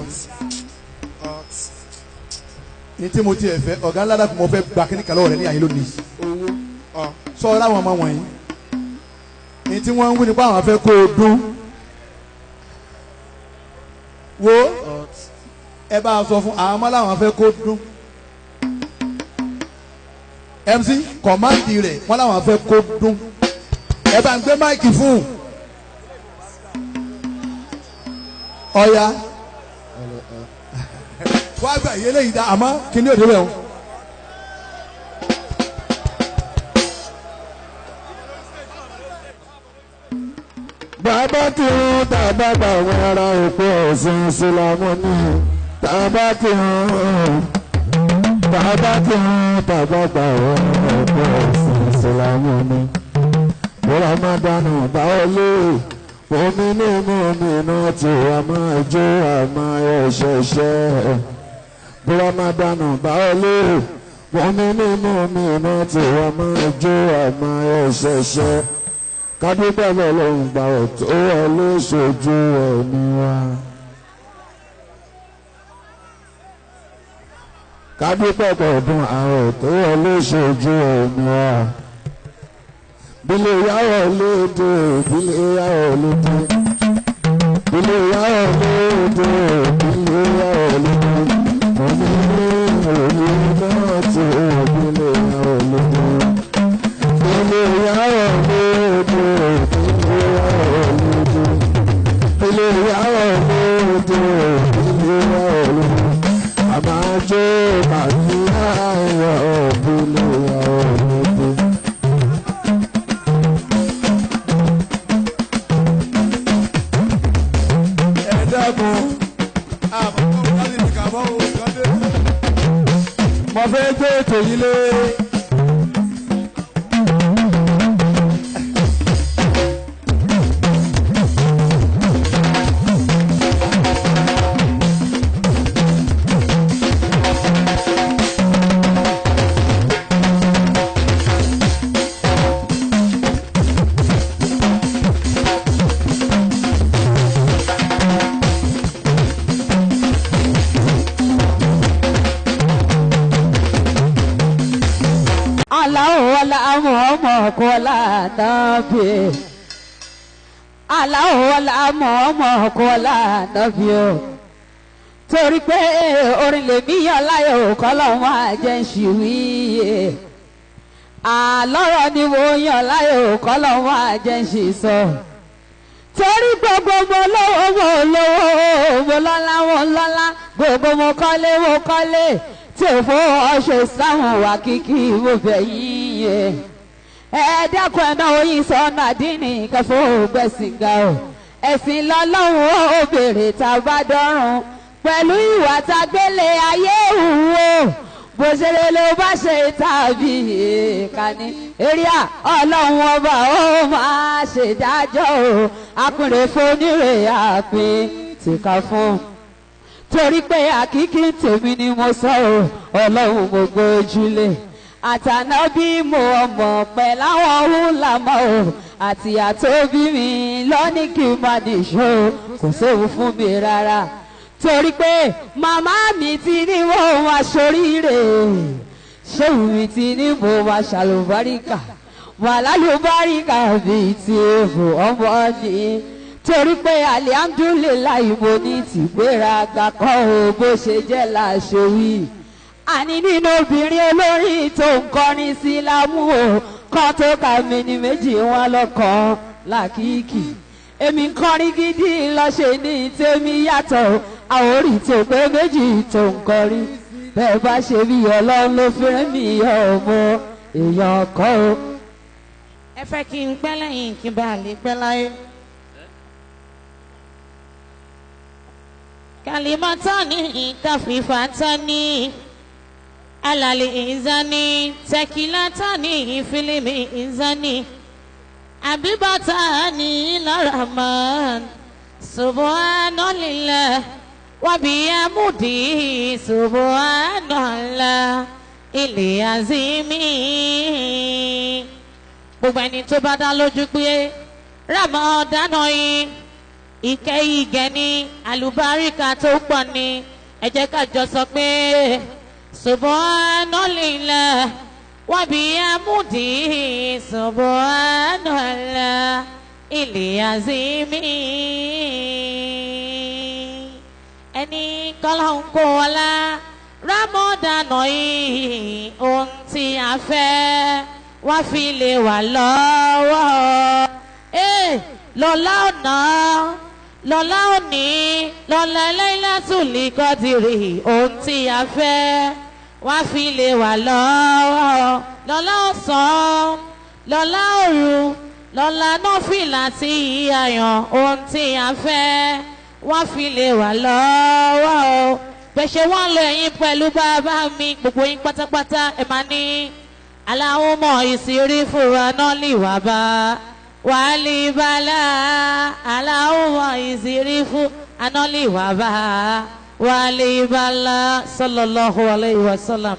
S6: ní tí mo ti ẹ̀ fẹ́ ọ̀gá ńlá dàkú mo fẹ́ gba kíní kàlọ́ rẹ̀ ní àyè lónìí sọ ọ́ láwọn ọmọ wọ̀nyí ní tí wọ́n ń wí nípa àwọn afẹ́ kó o dún wo ẹ bá a sọ fún àwọn ọmọ láwọn afẹ́ kó o dún MC kọ̀máǹdì rẹ̀ wọ́n láwọn afẹ́ kó o dún ẹ bá ń gbé máìkì fún ọ̀ya wá gbà yé léyìí dá àmọ́ kí ni òde bẹ̀ wọ́n.
S11: bàbá tí ń tàbá bá àwọn ará òpó ọ̀sán sílámù ní tàbá tí ń tàbá bá àwọn òpó ọ̀sán sílámù ní bùrọ̀mádánù báwọlé mọ̀mínú tí a máa jó àmà ẹ̀ṣẹ̀ṣẹ̀ bùrọ̀mádánù báwọlé mọ̀mínú tí a máa jó àmà ẹ̀ṣẹ̀ṣẹ̀ kádúgbàgbọ́ lòun gbà ọ̀tọ́ wọlé ṣojú ẹ̀mí wa. kádúpẹ́ pọ̀dún àwọn tó wọlé ṣojú omi wa. bílẹ̀ yàwó léde bílẹ̀ yàwó léde bílẹ̀ yàwó léde bílẹ̀ yàwó léde òní òní náà tó bílẹ̀ yàwó léde bílẹ̀ yàwó léde bílẹ̀ yàwó léde bílẹ̀ yàwó léde bílẹ̀ yàwó léde àmàjò bàbí ayọ̀ bílẹ̀ yàwó léde. mo fẹ́ gbé ètò yìí lé. Kọ́lá nàbí aláwọ̀lá mọ̀ọ́mọ̀ kọ́lá nàbí o torí pé orin lèmi yàn láyò kọ́lọ́ máa jẹ́ ṣìwíyè àlọ́rọ̀ ni mo yàn láyò kọ́lọ́ máa jẹ́ ṣìsọ torí gbogbo mo lówó mo lọ́lá gbogbo mo kọ́lé tí ò fowó ọ̀ṣọ́ ìsìlámù wà kíkì mo fẹ́ yíyẹ. Ẹ dákun ẹ̀ náà oyin sọ́nà àdínì kẹfọ́ gbẹ̀sìn ga o ẹ̀sìn lọ́lọ́run ó béèrè tá a bá dọ́rùn pẹ̀lú ìwà tá a gbélé ayé òwò bó ṣe lè ló bá ṣe tàbí ìkànnì eréà ọlọ́run ọba ó máa ṣèdájọ́ o akùnrin fonírè àpín tìka fún torí pé àkíkí tèmi ni mo sọ o ọlọ́run mo gbójúlé àtànábí mo ọmọ pẹ̀ láwọn húlámọ́ o àti àtóbí mi lọ́ní kí n má nìṣó kò séwu fún mi rárá torí pé màmá mi ti ní mo máa ṣoríire ṣéwù mi ti ní mo máa ṣàlùbáríkà màlálùbáríkà bíi ti èbò ọmọ ni torí pé alihamdulilayi mo ní tìgbéraga kọ́ o bó ṣe jẹ́ láṣẹ wí. Àní nínú obìnrin olórin tó ń kọrin sí lámú o kan tó ka mi ní méjì wọn lọ́kàn lákìkì èmi ń kọrin gidi lọ́ṣẹ̀ ní tèmi yàtọ̀ àwọn orí tó pé méjì tó ń kọrin bẹ́ẹ̀ bá ṣe bí ọlọ́run ló fẹ́rẹ́ mi ọmọ èèyàn kọ́ o.
S3: ẹ fẹ́ kí n pẹ́ lẹ́yìn kí n bá lè pẹ́ láyé. kalimatani kafifatani alali izani tekilatani filimi izani abibatani laraman subhanallah wabiyamudi subhanallah ilé azimi. Gbogbo ẹni tó bá dá lójú pé Ramadan yìí ìkẹ́ ìgẹ̀ ni àlùbáríkà tó pọ̀ ni ẹ jẹ́ ká jọ sọ pé subhanallah wa bihamdihi subhanallah ilé azimi. Ẹni kọ́lọ́hún kó wọlá Ramadan yìí ohun tí a fẹ́ wá fi lè wà lọ́wọ́. Lọ́lá ọ̀nà lọ́lá òní lọ́lá Laylatul Qadri ohun tí a fẹ́ wá fi lè wà lọ́wọ́. Lọ́lá ọ̀sán lọ́lá òru lọ́lá nọ́fìlà tí ìyàyàn ohun tí a fẹ́ wá fi lè wà lọ́wọ́. Bẹ̀ṣẹ̀ wọ́n lọ ẹ̀yin pẹ̀lú bàbá mi gbogbo yín pátápátá ẹ̀ máa ní Allahumma ìsírí fúnra náà lè wà bá wàhálì bàlá Allahumma ìsírí fúnra náà lè wà bá wàhálì bàlá sallallahu alayhi wa sallam.